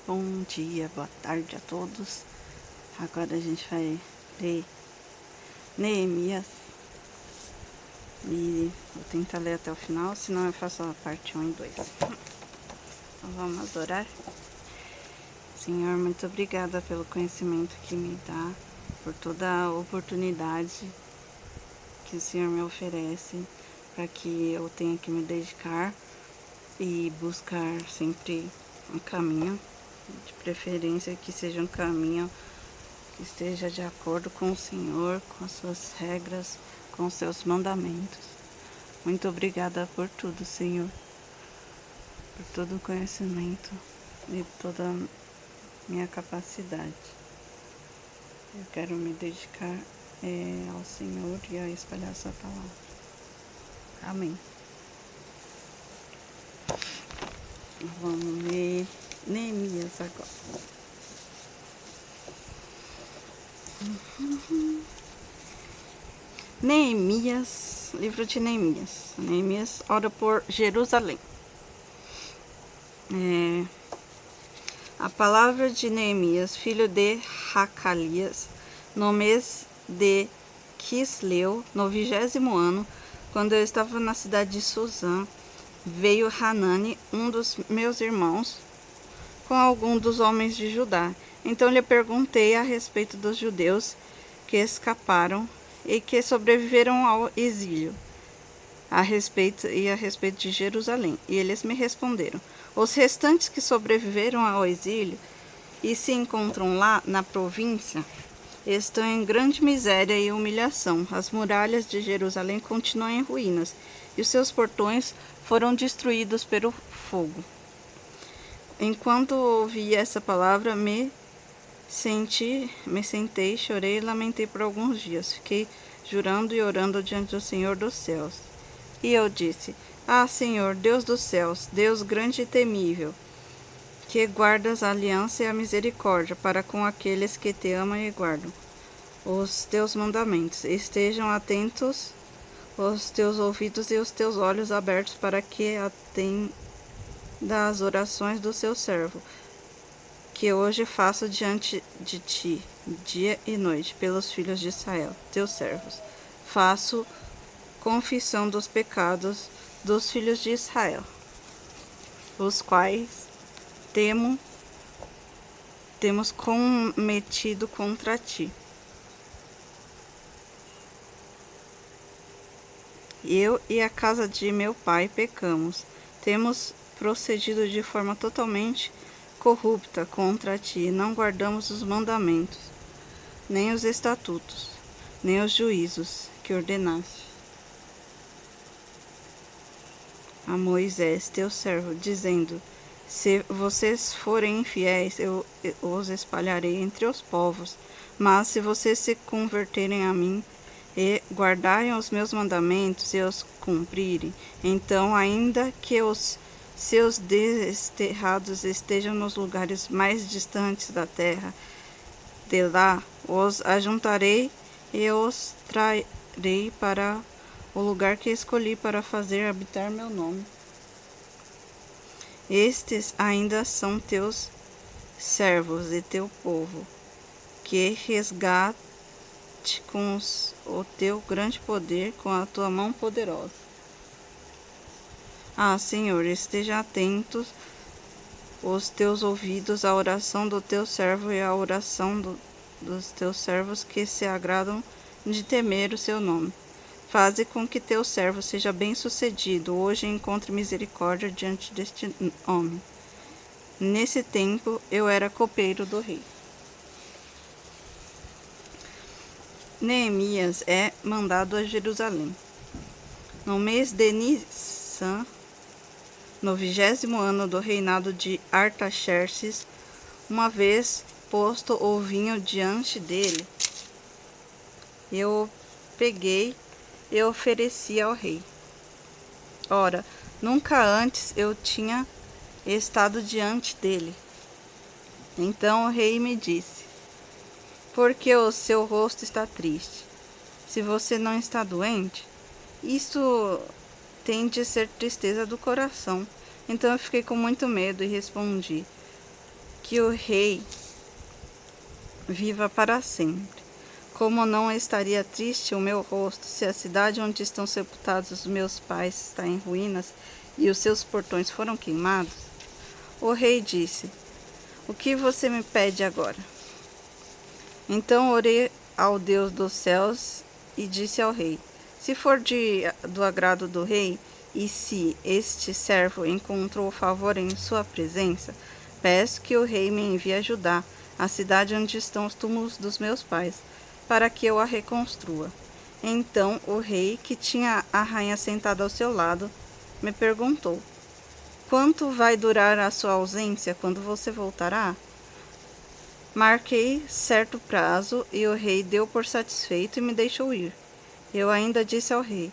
Bom dia, boa tarde a todos. Agora a gente vai ler Neemias e vou tentar ler até o final, senão eu faço a parte 1 e 2. Então vamos orar. Senhor, muito obrigada pelo conhecimento que me dá, por toda a oportunidade que o Senhor me oferece para que eu tenha que me dedicar e buscar sempre um caminho, de preferência que seja um caminho que esteja de acordo com o Senhor, com as suas regras, com os seus mandamentos. Muito obrigada por tudo, Senhor, por todo o conhecimento e toda a minha capacidade. Eu quero me dedicar ao Senhor e a espalhar sua palavra. Amém. Vamos ler Neemias agora. Neemias, livro de Neemias. Neemias ora por Jerusalém. A palavra de Neemias, filho de Hacalias, no mês de Quisleu, no 20º ano, quando eu estava na cidade de Suzã, veio Hanani, um dos meus irmãos, com algum dos homens de Judá. Então lhe perguntei a respeito dos judeus que escaparam e que sobreviveram ao exílio, a respeito de Jerusalém. E eles me responderam: os restantes que sobreviveram ao exílio e se encontram lá na província estão em grande miséria e humilhação. As muralhas de Jerusalém continuam em ruínas e os seus portões foram destruídos pelo fogo. Enquanto ouvi essa palavra, me sentei, chorei e lamentei por alguns dias. Fiquei jurando e orando diante do Senhor dos céus. E eu disse: ah, Senhor, Deus dos céus, Deus grande e temível, que guardas a aliança e a misericórdia para com aqueles que te amam e guardam os teus mandamentos. Estejam atentos os teus ouvidos e os teus olhos abertos para que atenda às orações do seu servo, que hoje faço diante de ti, dia e noite, pelos filhos de Israel, teus servos. Faço confissão dos pecados dos filhos de Israel, os quais temos cometido contra ti. Eu e a casa de meu pai pecamos, temos procedido de forma totalmente corrupta contra ti, não guardamos os mandamentos, nem os estatutos, nem os juízos que ordenaste a Moisés, teu servo, dizendo: se vocês forem infiéis, eu os espalharei entre os povos. Mas se vocês se converterem a mim e guardarem os meus mandamentos e os cumprirem, então, ainda que os seus desterrados estejam nos lugares mais distantes da terra, de lá os ajuntarei e os trarei para o lugar que escolhi para fazer habitar meu nome. Estes ainda são teus servos e teu povo, que resgate com o teu grande poder, com a tua mão poderosa. Ah, Senhor, esteja atentos os teus ouvidos à oração do teu servo e à oração dos teus servos que se agradam de temer o seu nome. Faze com que teu servo seja bem-sucedido, hoje encontre misericórdia diante deste homem. Nesse tempo eu era copeiro do rei. Neemias é mandado a Jerusalém. No mês de Nissan, no 20º ano do reinado de Artaxerxes, uma vez posto o vinho diante dele, eu peguei e ofereci ao rei. Ora, nunca antes eu tinha estado diante dele. Então o rei me disse: por que o seu rosto está triste? Se você não está doente, isso tem de ser tristeza do coração. Então eu fiquei com muito medo e respondi: que o rei viva para sempre. Como não estaria triste o meu rosto se a cidade onde estão sepultados os meus pais está em ruínas e os seus portões foram queimados? O rei disse: O que você me pede agora? Então orei ao Deus dos céus e disse ao rei: Se for do agrado do rei, e se este servo encontrou favor em sua presença, peço que o rei me envie a Judá, a cidade onde estão os túmulos dos meus pais, para que eu a reconstrua. Então o rei, que tinha a rainha sentada ao seu lado, me perguntou: Quanto vai durar a sua ausência? Quando você voltará? Marquei certo prazo e o rei deu por satisfeito e me deixou ir. Eu ainda disse ao rei: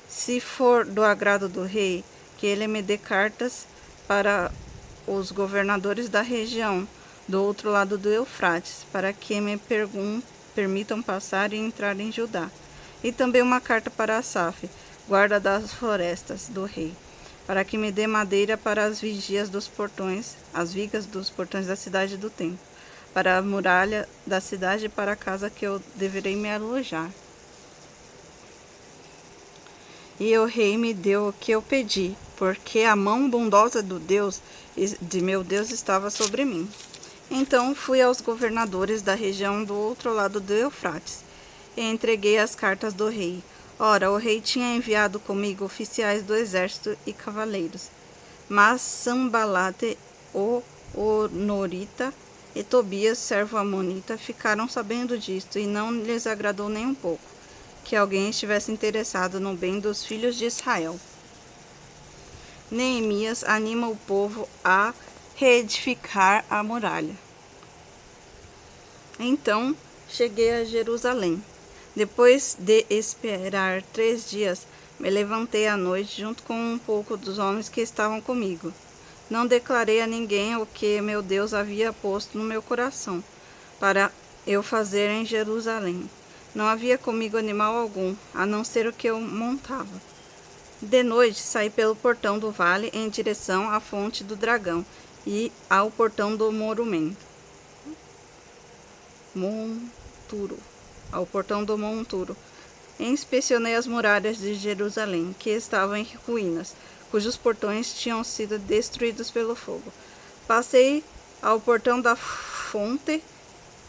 Se for do agrado do rei, que ele me dê cartas para os governadores da região do outro lado do Eufrates, para que me permitam passar e entrar em Judá. E também uma carta para Asaf, guarda das florestas do rei, para que me dê madeira para as vigias dos portões, as vigas dos portões da cidade do templo, para a muralha da cidade e para a casa que eu deverei me alojar. E o rei me deu o que eu pedi, porque a mão bondosa de meu Deus estava sobre mim. Então fui aos governadores da região do outro lado do Eufrates, e entreguei as cartas do rei. Ora, o rei tinha enviado comigo oficiais do exército e cavaleiros. Mas Sambalate, o Honorita, e Tobias, servo amonita, ficaram sabendo disto, e não lhes agradou nem um pouco que alguém estivesse interessado no bem dos filhos de Israel. Neemias anima o povo a reedificar a muralha. Então cheguei a Jerusalém. Depois de esperar 3 dias, me levantei à noite junto com um pouco dos homens que estavam comigo. Não declarei a ninguém o que meu Deus havia posto no meu coração para eu fazer em Jerusalém. Não havia comigo animal algum, a não ser o que eu montava. De noite saí pelo portão do vale em direção à fonte do dragão e ao portão do monturo. Inspecionei as muralhas de Jerusalém, que estavam em ruínas, cujos portões tinham sido destruídos pelo fogo. Passei ao portão da fonte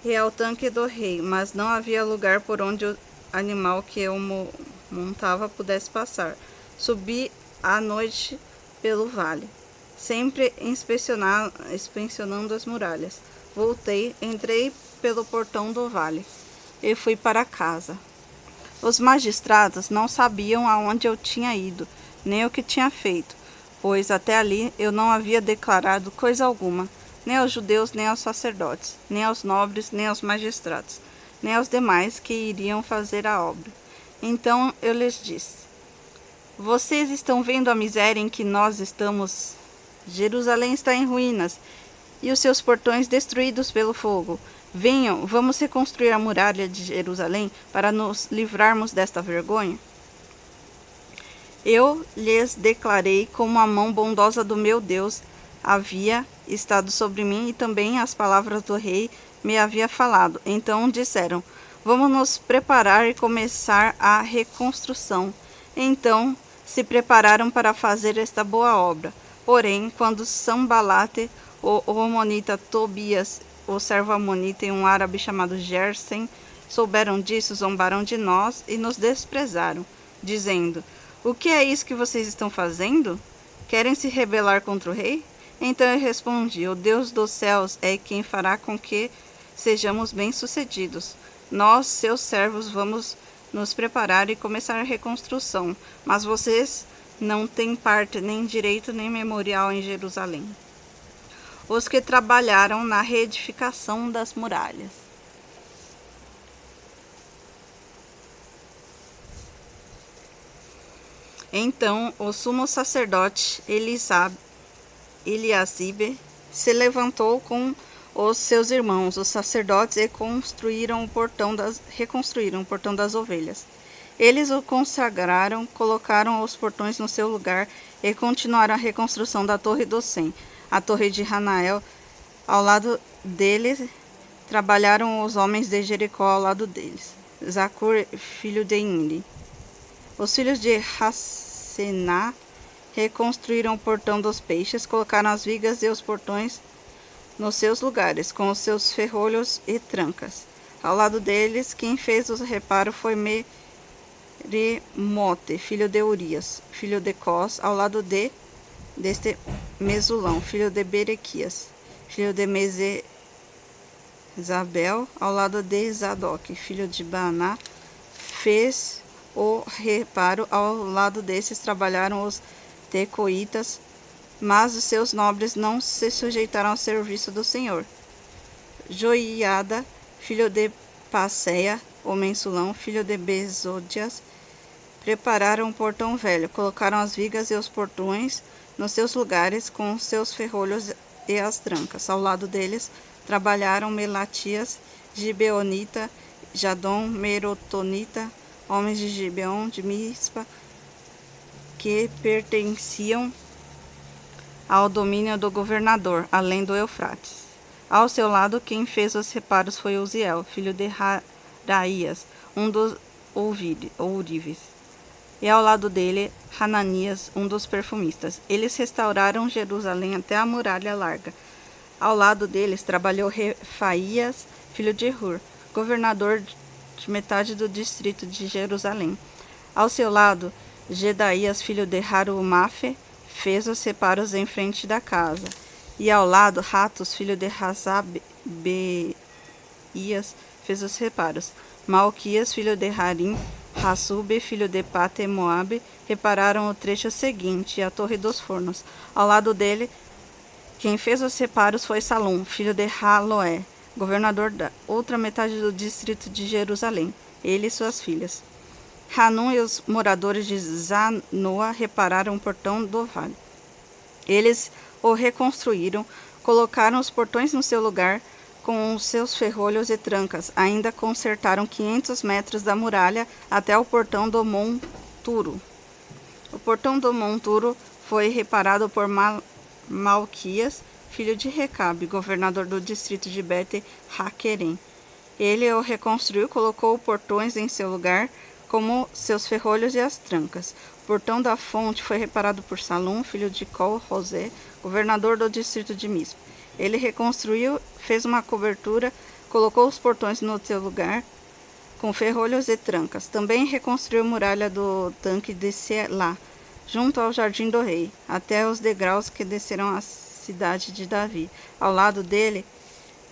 e ao tanque do rei, mas não havia lugar por onde o animal que eu montava pudesse passar. Subi à noite pelo vale, sempre inspecionando as muralhas. Voltei, entrei pelo portão do vale e fui para casa. Os magistrados não sabiam aonde eu tinha ido, nem o que tinha feito, pois até ali eu não havia declarado coisa alguma, nem aos judeus, nem aos sacerdotes, nem aos nobres, nem aos magistrados, nem aos demais que iriam fazer a obra. Então eu lhes disse: Vocês estão vendo a miséria em que nós estamos? Jerusalém está em ruínas, e os seus portões destruídos pelo fogo. Venham, vamos reconstruir a muralha de Jerusalém para nos livrarmos desta vergonha. Eu lhes declarei como a mão bondosa do meu Deus havia estado sobre mim e também as palavras do rei me havia falado. Então disseram: Vamos nos preparar e começar a reconstrução. Então se prepararam para fazer esta boa obra. Porém, quando Sambalate, o amonita, Tobias, o servo amonita, e um árabe chamado Gersem souberam disso, zombaram de nós e nos desprezaram, dizendo: O que é isso que vocês estão fazendo? Querem se rebelar contra o rei? Então eu respondi: O Deus dos céus é quem fará com que sejamos bem-sucedidos. Nós, seus servos, vamos nos preparar e começar a reconstrução, mas vocês não têm parte, nem direito, nem memorial em Jerusalém. Os que trabalharam na reedificação das muralhas. Então o sumo sacerdote Eliasibe se levantou com os seus irmãos, os sacerdotes, e reconstruíram o portão das ovelhas. Eles o consagraram, colocaram os portões no seu lugar e continuaram a reconstrução da Torre do Sem, a Torre de Hanael, Ao lado deles trabalharam os homens de Jericó ao lado deles. Zacur, filho de Imri. Os filhos de Hassená reconstruíram o portão dos peixes, colocaram as vigas e os portões nos seus lugares, com os seus ferrolhos e trancas. Ao lado deles, quem fez o reparo foi Meremote, filho de Urias, filho de Cós, ao lado deste Mesulão, filho de Berequias, filho de Mesezabel, ao lado de Zadok, filho de Baná, fez o reparo. Ao lado desses trabalharam os tecoitas, mas os seus nobres não se sujeitaram ao serviço do Senhor. Joiada, filho de Passeia, o mensulão, filho de Bezodias, prepararam o portão velho, colocaram as vigas e os portões nos seus lugares, com os seus ferrolhos e as trancas. Ao lado deles trabalharam Melatias, Gibeonita, Jadom, Merotonita, homens de Gibeon, de Mispa, que pertenciam ao domínio do governador, além do Eufrates. Ao seu lado, quem fez os reparos foi Uziel, filho de Haraías, um dos ourives. E ao lado dele, Hananias, um dos perfumistas. Eles restauraram Jerusalém até a muralha larga. Ao lado deles trabalhou Refaías, filho de Hur, governador de metade do distrito de Jerusalém. Ao seu lado, Gedaías, filho de Harumafe, fez os reparos em frente da casa. E ao lado, Ratos, filho de Hazabeias, fez os reparos. Malquias, filho de Harim, Hassube, filho de Pate Moabe, repararam o trecho seguinte, a Torre dos Fornos. Ao lado dele, quem fez os reparos foi Salum, filho de Haloé, governador da outra metade do distrito de Jerusalém, ele e suas filhas. Hanum e os moradores de Zanoa repararam o portão do vale. Eles o reconstruíram, colocaram os portões no seu lugar, com os seus ferrolhos e trancas. Ainda consertaram 500 metros da muralha até o portão do Monturo. O portão do Monturo foi reparado por Malquias, filho de Recabe, governador do distrito de Bet-Haquerem. Ele o reconstruiu, colocou portões em seu lugar, como seus ferrolhos e as trancas. O portão da fonte foi reparado por Salum, filho de Col-Rosé, governador do distrito de Mispa. Ele reconstruiu, fez uma cobertura, colocou os portões no seu lugar, com ferrolhos e trancas. Também reconstruiu a muralha do tanque de Selá, junto ao jardim do rei, até os degraus que desceram à cidade de Davi. Ao lado dele,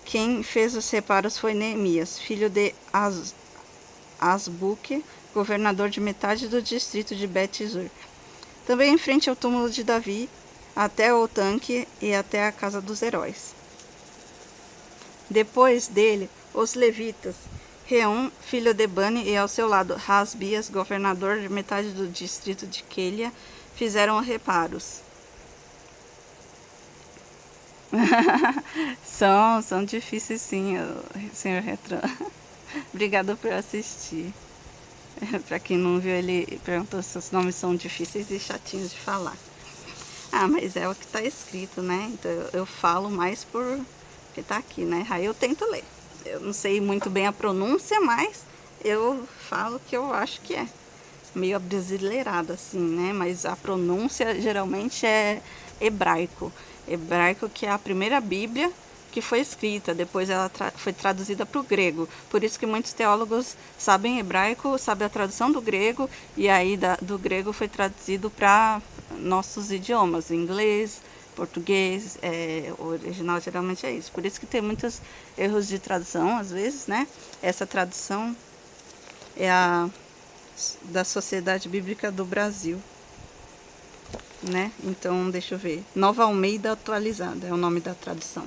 quem fez os reparos foi Neemias, filho de Asbuque, governador de metade do distrito de Bet-Zur. Também em frente ao túmulo de Davi, até o tanque e até a casa dos heróis. Depois dele, os levitas, Reum, filho de Bani, e ao seu lado Rasbias, governador de metade do distrito de Quelia, fizeram reparos. São difíceis sim, senhor Retran. Obrigada por assistir. Para quem não viu, ele perguntou se os nomes são difíceis e chatinhos de falar. Ah, mas é o que está escrito, né? Então eu falo mais porque tá aqui, né? Aí eu tento ler. Eu não sei muito bem a pronúncia, mas eu falo que eu acho que é meio abrasileirado assim, né? Mas a pronúncia geralmente é hebraico. Hebraico, que é a primeira Bíblia que foi escrita, depois ela foi traduzida para o grego. Por isso que muitos teólogos sabem hebraico, sabem a tradução do grego, e aí do grego foi traduzido para nossos idiomas, inglês, português, o original geralmente é isso. Por isso que tem muitos erros de tradução, às vezes, né? Essa tradução é a da Sociedade Bíblica do Brasil, né? Então, deixa eu ver. Nova Almeida Atualizada é o nome da tradução.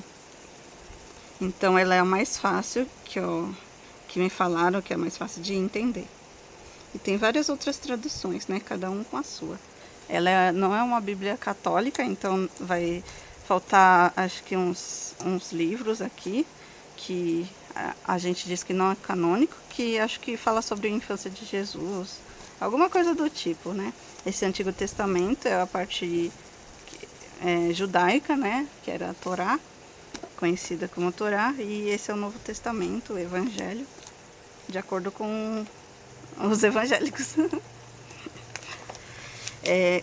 Então, ela é a mais fácil que me falaram, que é a mais fácil de entender. E tem várias outras traduções, né? Cada um com a sua. Ela não é uma Bíblia católica, então vai faltar, acho que uns livros aqui, que a gente diz que não é canônico, que acho que fala sobre a infância de Jesus, alguma coisa do tipo, né? Esse Antigo Testamento é a parte judaica, né? Que era a Torá. conhecida como Torá, e esse é o Novo Testamento, o Evangelho, de acordo com os evangélicos.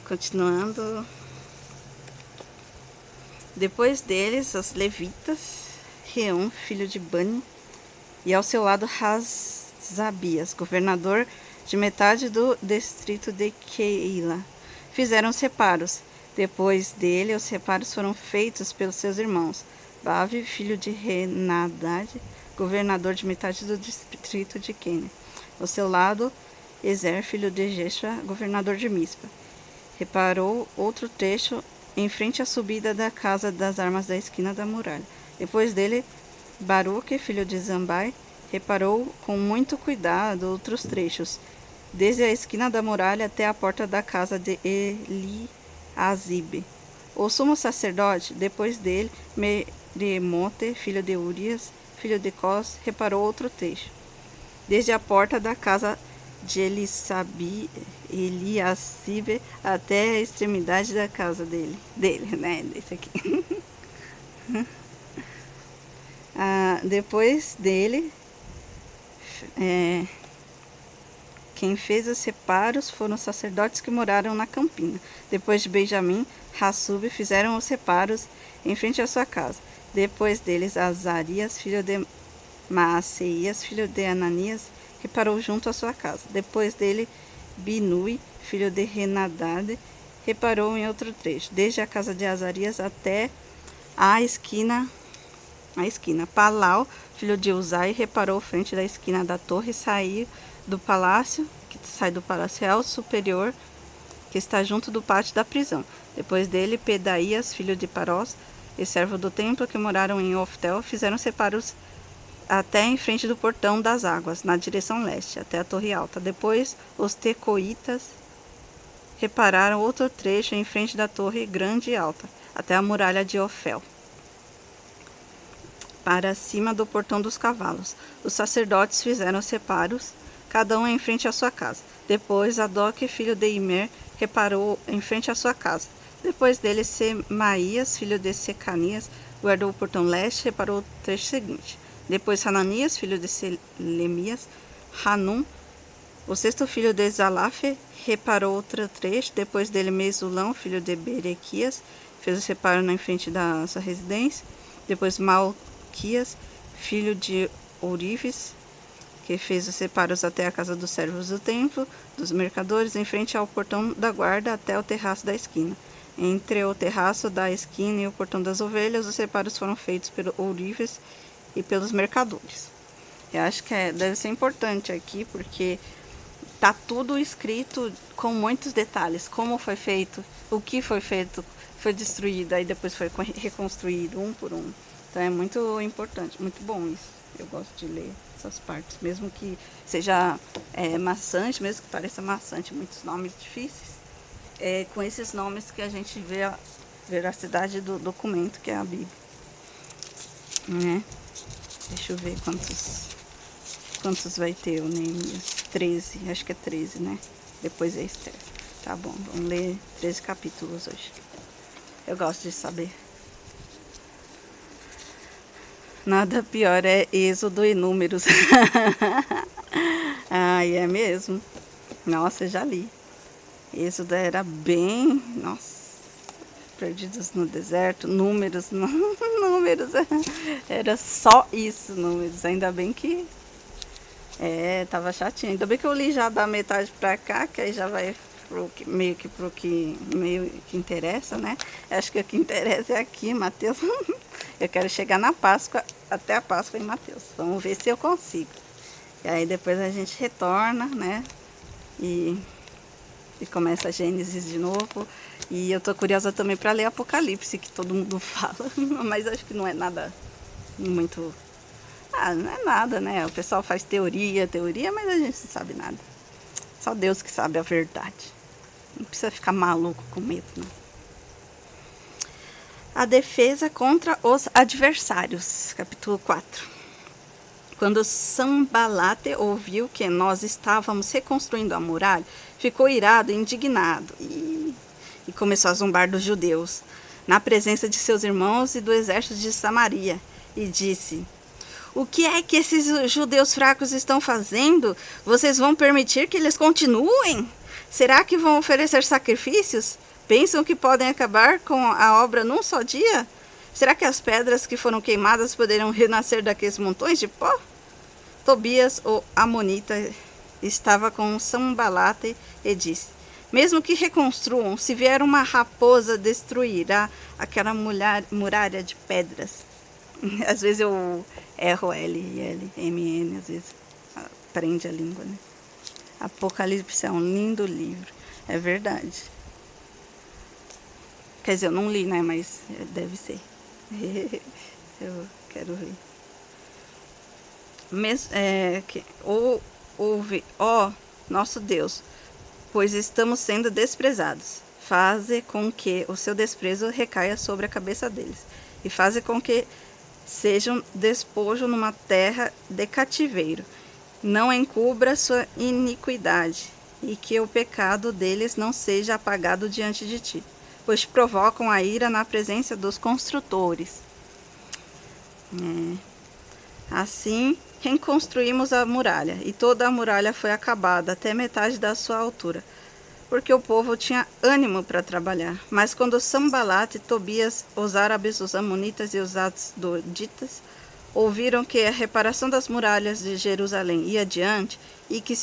Continuando. Depois deles, os levitas, Reum, filho de Bani, e ao seu lado Razabias, governador de metade do distrito de Keila, fizeram separos. Depois dele, os separos foram feitos pelos seus irmãos. Bave, filho de Renadad, governador de metade do distrito de Quênia. Ao seu lado, Ezer, filho de Jeshua, governador de Mispa. Reparou outro trecho em frente à subida da casa das armas da esquina da muralha. Depois dele, Baruque, filho de Zambai, reparou com muito cuidado outros trechos, desde a esquina da muralha até a porta da casa de Eliasibe. O sumo sacerdote, depois dele, Meremote, filho de Urias, filho de Cos, reparou outro trecho, desde a porta da casa de Eliasibe até a extremidade da casa dele, né, desse aqui. Depois dele, quem fez os separos foram os sacerdotes que moraram na campina. Depois de Benjamim, Hassub fizeram os separos em frente à sua casa. Depois deles, Azarias, filho de Maaseias, filho de Ananias, reparou junto à sua casa. Depois dele, Binui, filho de Renadad, reparou em outro trecho, desde a casa de Azarias até a esquina. Palau, filho de Uzai, reparou frente da esquina da torre e saiu do palácio, que sai do palácio real superior, que está junto do pátio da prisão. Depois dele, Pedaías, filho de Parós, e servo do templo, que moraram em Oftel, fizeram separos até em frente do portão das águas, na direção leste, até a torre alta. Depois, os tecoitas repararam outro trecho em frente da torre grande e alta, até a muralha de Ofel, para cima do portão dos cavalos. Os sacerdotes fizeram separos, cada um em frente à sua casa. Depois, Adoque, filho de Imer, reparou em frente à sua casa. Depois dele, Semaías, filho de Secanias, guardou o portão leste e reparou o trecho seguinte. Depois, Hananias, filho de Selemias, Hanum, o sexto filho de Zalafe, reparou outro trecho. Depois dele, Mesulão, filho de Berequias, fez o separo na frente da sua residência. Depois, Malquias, filho de Ourives, que fez os separos até a casa dos servos do templo, dos mercadores, em frente ao portão da guarda até o terraço da esquina. Entre o terraço da esquina e o portão das ovelhas, os separos foram feitos pelo Ourives e pelos mercadores. Eu acho que deve ser importante aqui, porque tá tudo escrito com muitos detalhes, como foi feito, o que foi feito, foi destruído, aí depois foi reconstruído um por um. Então é muito importante, muito bom isso. Eu gosto de ler essas partes, mesmo que seja maçante, mesmo que pareça maçante, muitos nomes difíceis. É com esses nomes que a gente vê a veracidade do documento, que é a Bíblia. Né? Deixa eu ver quantos vai ter o Neemias. 13, acho que é 13, né? Depois é Esther. Tá bom, vamos ler 13 capítulos hoje. Eu gosto de saber. Nada pior é Êxodo e Números. Ai, é mesmo. Nossa, já li. Êxodo era bem... Nossa, Perdidos no Deserto. Números, Números. Era só isso, Números. Ainda bem que... tava chatinho. Ainda bem que eu li já da metade pra cá, que aí já vai meio que interessa, né? Acho que o que interessa é aqui, Mateus. Eu quero chegar na Páscoa, até a Páscoa em Mateus. Vamos ver se eu consigo. E aí depois a gente retorna, né? E começa a Gênesis de novo. E eu tô curiosa também para ler Apocalipse, que todo mundo fala. Mas acho que não é nada muito... não é nada, né? O pessoal faz teoria, mas a gente não sabe nada. Só Deus que sabe a verdade. Não precisa ficar maluco com medo, não. A defesa contra os adversários, capítulo 4. Quando Sambalate ouviu que nós estávamos reconstruindo a muralha, ficou irado e indignado e começou a zombar dos judeus. na presença de seus irmãos e do exército de Samaria, e disse: o que é que esses judeus fracos estão fazendo? Vocês vão permitir que eles continuem? Será que vão oferecer sacrifícios? Pensam que podem acabar com a obra num só dia? Será que as pedras que foram queimadas poderão renascer daqueles montões de pó? Tobias, o amonita, estava com Sanbalate e disse: mesmo que reconstruam, se vier uma raposa, destruirá aquela muralha de pedras. Às vezes eu erro L, M, N, às vezes prende a língua, né? Apocalipse é um lindo livro, é verdade. Quer dizer, eu não li, né? Mas deve ser. Eu quero ver. Ouve, ó nosso Deus, pois estamos sendo desprezados. Faze com que o seu desprezo recaia sobre a cabeça deles, e faze com que sejam despojo numa terra de cativeiro. Não encubra sua iniquidade, e que o pecado deles não seja apagado diante de ti, pois provocam a ira na presença dos construtores. Assim, reconstruímos a muralha, e toda a muralha foi acabada, até metade da sua altura, porque o povo tinha ânimo para trabalhar. Mas quando Sanbalate, Tobias, os árabes, os amonitas e os asdoditas ouviram que a reparação das muralhas de Jerusalém ia adiante e que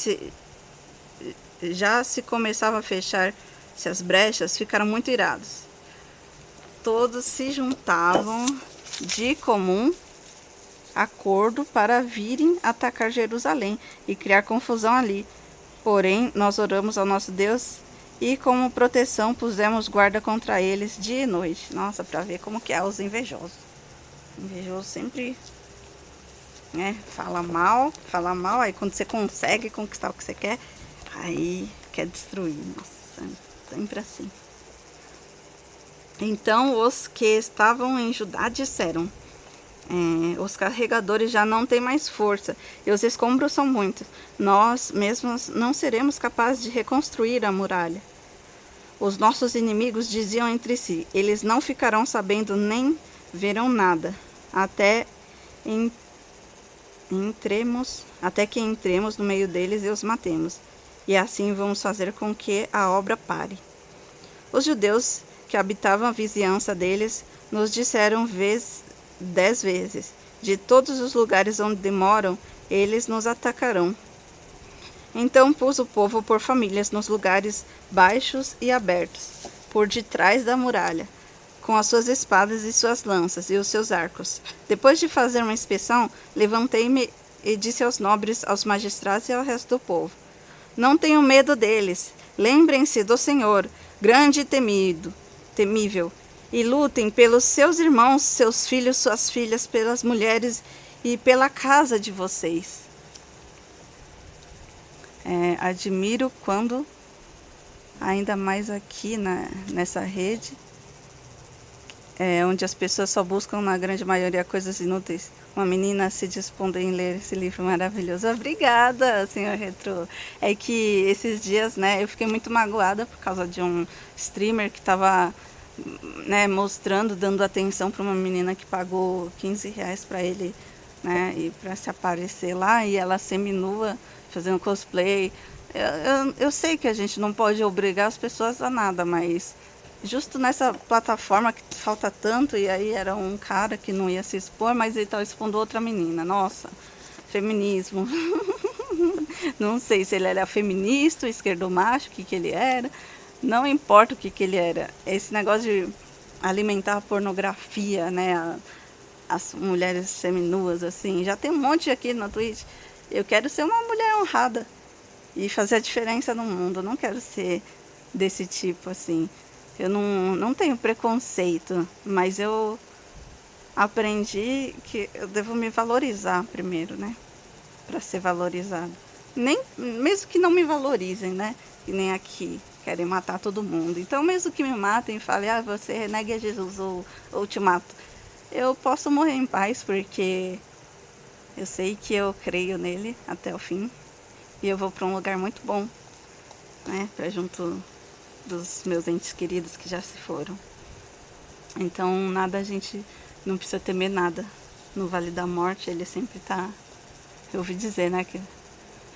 já se começava a fechar-se as brechas, ficaram muito irados. Todos se juntavam de comum acordo para virem atacar Jerusalém e criar confusão ali. Porém, nós oramos ao nosso Deus e como proteção pusemos guarda contra eles dia e noite. Nossa, para ver como que é os invejosos. Invejoso sempre, né, fala mal, aí quando você consegue conquistar o que você quer, aí quer destruir. Nossa, sempre assim. Então os que estavam em Judá disseram: os carregadores já não têm mais força e os escombros são muitos. Nós mesmos não seremos capazes de reconstruir a muralha. Os nossos inimigos diziam entre si: eles não ficarão sabendo nem verão nada, até que entremos no meio deles e os matemos. E assim vamos fazer com que a obra pare. Os judeus que habitavam a vizinhança deles nos disseram 10 vezes: de todos os lugares onde moram, eles nos atacarão. Então pus o povo por famílias nos lugares baixos e abertos, por detrás da muralha, com as suas espadas e suas lanças e os seus arcos. Depois de fazer uma inspeção, levantei-me e disse aos nobres, aos magistrados e ao resto do povo: não tenham medo deles. Lembrem-se do Senhor, grande e temível, e lutem pelos seus irmãos, seus filhos, suas filhas, pelas mulheres e pela casa de vocês. Admiro quando, ainda mais aqui nessa rede, onde as pessoas só buscam, na grande maioria, coisas inúteis, uma menina se dispondo em ler esse livro maravilhoso. Obrigada, senhor Retro. É que esses dias, né, eu fiquei muito magoada por causa de um streamer que estava, né, mostrando, dando atenção para uma menina que pagou R$15 para ele, né, e para se aparecer lá, e ela seminua, fazendo cosplay. Eu sei que a gente não pode obrigar as pessoas a nada, mas justo nessa plataforma que falta tanto, e aí era um cara que não ia se expor, mas ele estava expondo outra menina. Nossa, feminismo. Não sei se ele era feminista, esquerdomacho, o que ele era. Não importa o que ele era. Esse negócio de alimentar a pornografia, né? As mulheres seminuas, assim. Já tem um monte aqui na Twitch. Eu quero ser uma mulher honrada e fazer a diferença no mundo. Eu não quero ser desse tipo, assim. Eu não tenho preconceito, mas eu aprendi que eu devo me valorizar primeiro, né? Para ser valorizado. Mesmo que não me valorizem, né? Que nem aqui, querem matar todo mundo. Então, mesmo que me matem e falem: você renegue a Jesus ou te mato, eu posso morrer em paz, porque eu sei que eu creio nele até o fim. E eu vou para um lugar muito bom, né? Para junto dos meus entes queridos que já se foram. Então nada, a gente não precisa temer nada. No Vale da Morte ele sempre está, eu ouvi dizer, né, que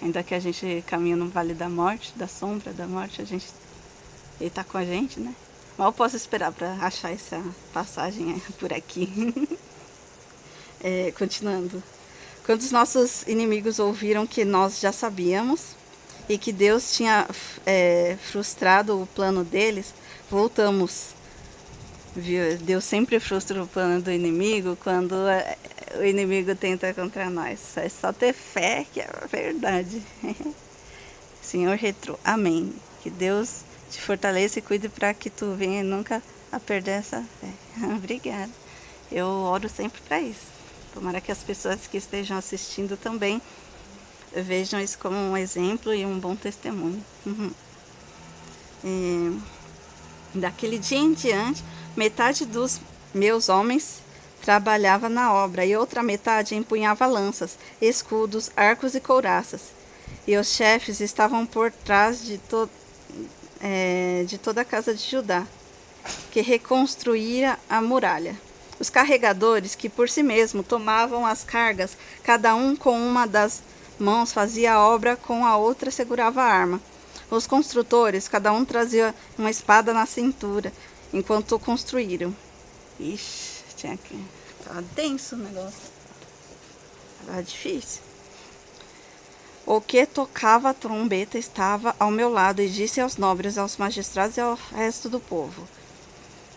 ainda que a gente caminha no Vale da Morte, da sombra da morte, ele está com a gente, né? Mal posso esperar para achar essa passagem por aqui. Continuando. Quando os nossos inimigos ouviram que nós já sabíamos e que Deus tinha frustrado o plano deles, voltamos. Viu? Deus sempre frustra o plano do inimigo quando o inimigo tenta contra nós. É só ter fé que é verdade. Senhor retrô. Amém. Que Deus te fortaleça e cuide para que tu venha nunca a perder essa fé. Obrigada. Eu oro sempre para isso. Tomara que as pessoas que estejam assistindo também vejam isso como um exemplo e um bom testemunho. Daquele dia em diante, metade dos meus homens trabalhava na obra e outra metade empunhava lanças, escudos, arcos e couraças. E os chefes estavam por trás de toda a casa de Judá, que reconstruíra a muralha. Os carregadores, que por si mesmo tomavam as cargas, cada um com uma das mãos fazia a obra, com a outra segurava a arma. Os construtores, cada um trazia uma espada na cintura, enquanto construíram. Ixi, tava denso o negócio. Tava difícil. O que tocava a trombeta estava ao meu lado e disse aos nobres, aos magistrados e ao resto do povo: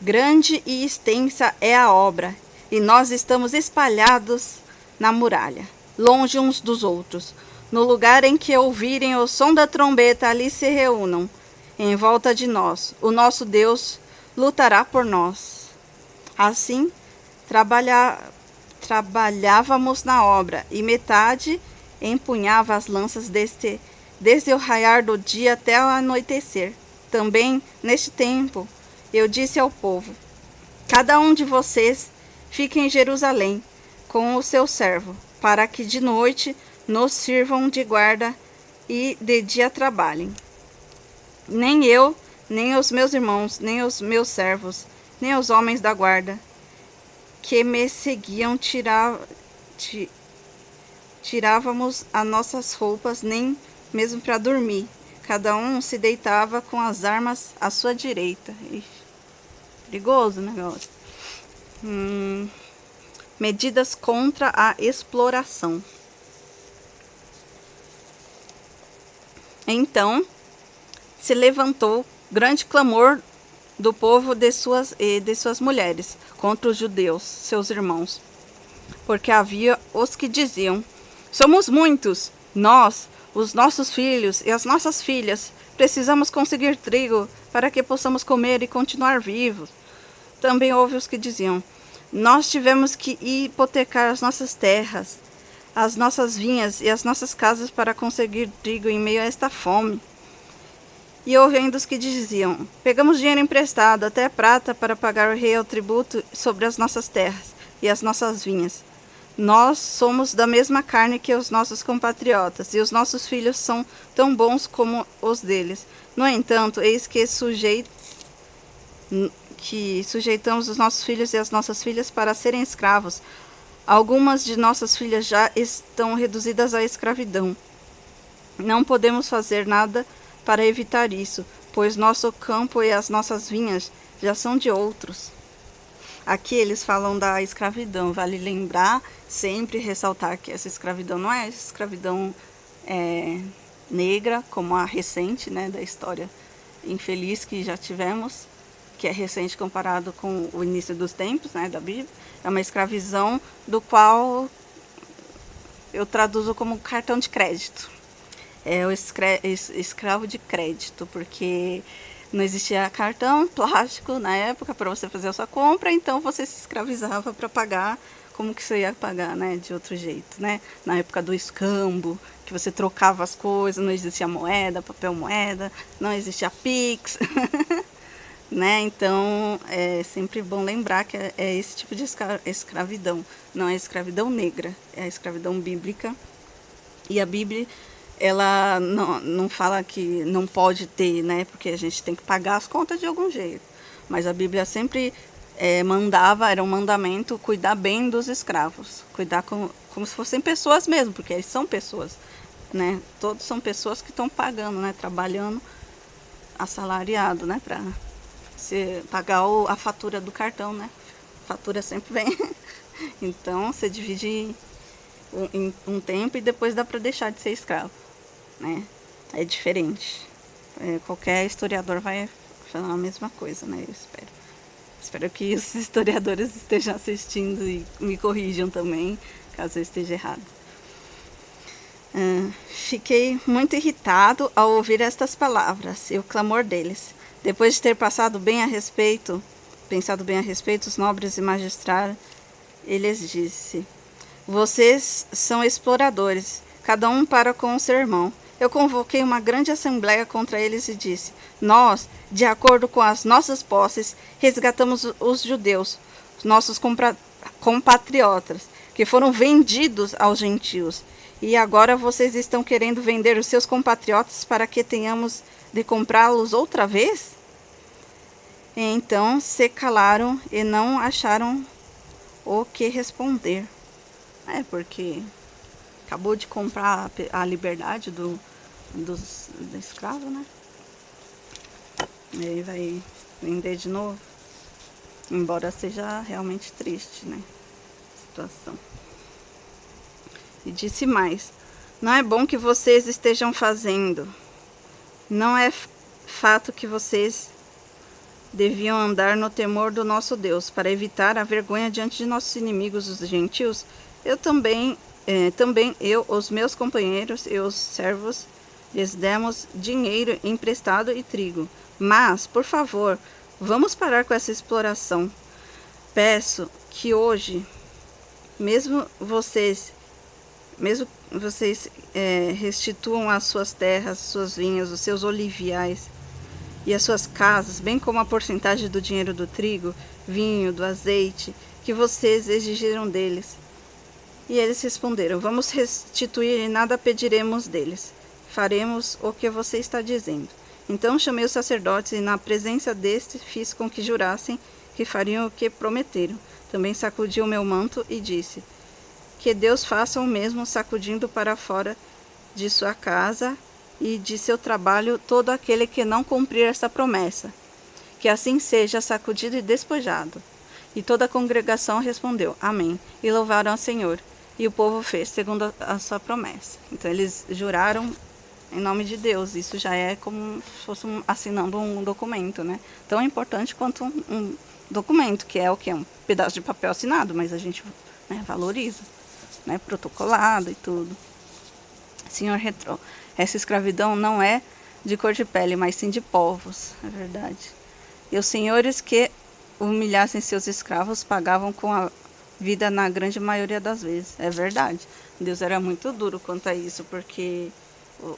grande e extensa é a obra, e nós estamos espalhados na muralha, longe uns dos outros. No lugar em que ouvirem o som da trombeta, ali se reúnam em volta de nós. O nosso Deus lutará por nós. Assim, trabalhávamos na obra, e metade empunhava as lanças desde o raiar do dia até o anoitecer. Também, neste tempo, eu disse ao povo: cada um de vocês fique em Jerusalém com o seu servo, para que de noite nos sirvam de guarda e de dia trabalhem. Nem eu, nem os meus irmãos, nem os meus servos, nem os homens da guarda que me seguiam tirávamos as nossas roupas, nem mesmo para dormir. Cada um se deitava com as armas à sua direita. Ixi, perigoso o negócio. Medidas contra a exploração. Então se levantou grande clamor do povo de suas mulheres contra os judeus, seus irmãos, porque havia os que diziam: somos muitos, nós, os nossos filhos e as nossas filhas, precisamos conseguir trigo para que possamos comer e continuar vivos. Também houve os que diziam: nós tivemos que hipotecar as nossas terras, as nossas vinhas e as nossas casas para conseguir trigo em meio a esta fome. E houve ainda os que diziam: pegamos dinheiro emprestado, até prata, para pagar o rei o tributo sobre as nossas terras e as nossas vinhas. Nós somos da mesma carne que os nossos compatriotas, e os nossos filhos são tão bons como os deles. No entanto, eis que sujeitamos os nossos filhos e as nossas filhas para serem escravos. Algumas de nossas filhas já estão reduzidas à escravidão. Não podemos fazer nada para evitar isso, pois nosso campo e as nossas vinhas já são de outros. Aqui eles falam da escravidão. Vale lembrar, sempre ressaltar que essa escravidão não é escravidão negra, como a recente, né, da história infeliz que já tivemos, que é recente comparado com o início dos tempos, né, da Bíblia. É uma escravidão do qual eu traduzo como cartão de crédito. É o escravo de crédito, porque não existia cartão plástico na época para você fazer a sua compra, então você se escravizava para pagar. Como que você ia pagar, né, de outro jeito, né? Na época do escambo, que você trocava as coisas, não existia moeda, papel moeda, não existia Pix, né? Então é sempre bom lembrar que é esse tipo de escravidão, não é escravidão negra, é a escravidão bíblica. E a Bíblia, ela não fala que não pode ter, né? Porque a gente tem que pagar as contas de algum jeito. Mas a Bíblia sempre era um mandamento cuidar bem dos escravos, cuidar como se fossem pessoas mesmo, porque eles são pessoas, né? Todos são pessoas que estão pagando, né? Trabalhando assalariado, né? Para pagar a fatura do cartão, né? A fatura sempre vem. Então você divide em um tempo e depois dá para deixar de ser escravo, né? É diferente. Qualquer historiador vai falar a mesma coisa, né? Eu espero. Espero que os historiadores estejam assistindo e me corrijam também, caso eu esteja errado. Fiquei muito irritado ao ouvir estas palavras e o clamor deles. Depois de ter pensado bem a respeito, os nobres e magistrados, ele lhes disse: vocês são exploradores, cada um para com o seu irmão. Eu convoquei uma grande assembleia contra eles e disse: nós, de acordo com as nossas posses, resgatamos os judeus, os nossos compatriotas, que foram vendidos aos gentios. E agora vocês estão querendo vender os seus compatriotas para que tenhamos de comprá-los outra vez? E então se calaram e não acharam o que responder. Porque acabou de comprar a liberdade do escravo, né? E aí vai vender de novo. Embora seja realmente triste, né? A situação. E disse mais: não é bom que vocês estejam fazendo. Não é fato que vocês deviam andar no temor do nosso Deus, para evitar a vergonha diante de nossos inimigos, os gentios. Eu também, os meus companheiros e os servos, lhes demos dinheiro emprestado e trigo. Mas, por favor, vamos parar com essa exploração. Peço que hoje, mesmo vocês restituam as suas terras, suas vinhas, os seus oliviais e as suas casas, bem como a porcentagem do dinheiro do trigo, vinho, do azeite, que vocês exigiram deles. E eles responderam: vamos restituir e nada pediremos deles. Faremos o que você está dizendo. Então chamei os sacerdotes e na presença destes fiz com que jurassem que fariam o que prometeram. Também sacudi o meu manto e disse: que Deus faça o mesmo, sacudindo para fora de sua casa e de seu trabalho todo aquele que não cumprir esta promessa. Que assim seja sacudido e despojado. E toda a congregação respondeu: amém, e louvaram ao Senhor. E o povo fez segundo a sua promessa. Então eles juraram em nome de Deus. Isso já é como se fosse assinando um documento, né? Tão importante quanto um documento, que é o que? Um pedaço de papel assinado, mas a gente, né, valoriza, né? Protocolado e tudo. Senhor retrô: essa escravidão não é de cor de pele, mas sim de povos, é verdade. E os senhores que humilhassem seus escravos pagavam com a vida na grande maioria das vezes, é verdade. Deus era muito duro quanto a isso, porque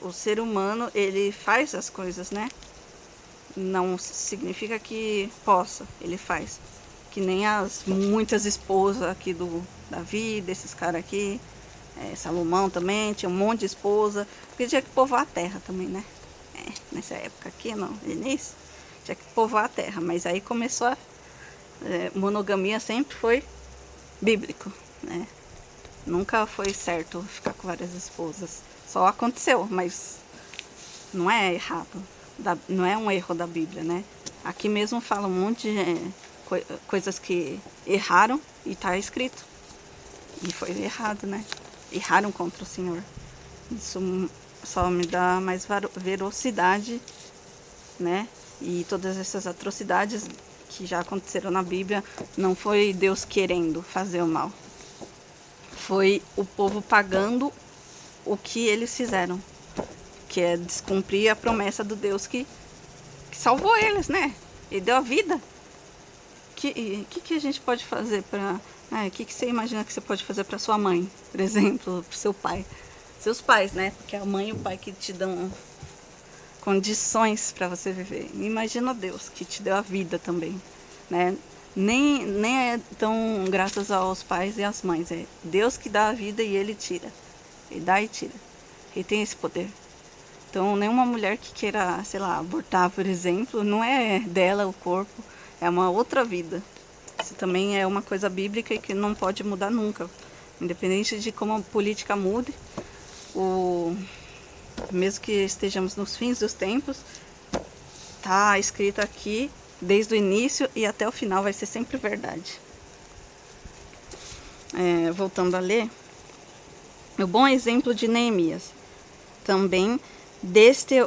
o ser humano, ele faz as coisas, né? Não significa que possa, ele faz. Que nem as muitas esposas aqui do Davi, desses caras aqui, Salomão também, tinha um monte de esposa, porque tinha que povoar a terra também, né? Nessa época aqui, no início, tinha que povoar a terra, mas aí começou a monogamia sempre foi bíblico, né? Nunca foi certo ficar com várias esposas. Só aconteceu, mas não é errado, não é um erro da Bíblia, né? Aqui mesmo fala um monte de coisas que erraram e está escrito. E foi errado, né? Erraram contra o Senhor. Isso só me dá mais velocidade, né? E todas essas atrocidades que já aconteceram na Bíblia, não foi Deus querendo fazer o mal. Foi o povo pagando o que eles fizeram, que é descumprir a promessa do Deus que salvou eles, né? E deu a vida. Que a gente pode fazer para... que você imagina que você pode fazer para sua mãe, por exemplo, para seu pai? Seus pais, né? Porque a mãe e o pai que te dão condições para você viver. Imagina Deus que te deu a vida também, né? Nem é tão graças aos pais e às mães, é Deus que dá a vida e Ele tira. Ele dá e tira. Ele tem esse poder. Então, nenhuma mulher que queira, sei lá, abortar, por exemplo, não é dela o corpo, é uma outra vida. Isso também é uma coisa bíblica e que não pode mudar nunca. Independente de como a política mude, mesmo que estejamos nos fins dos tempos, tá escrito aqui, desde o início e até o final, vai ser sempre verdade. Voltando a ler, o bom exemplo de Neemias. Também, desde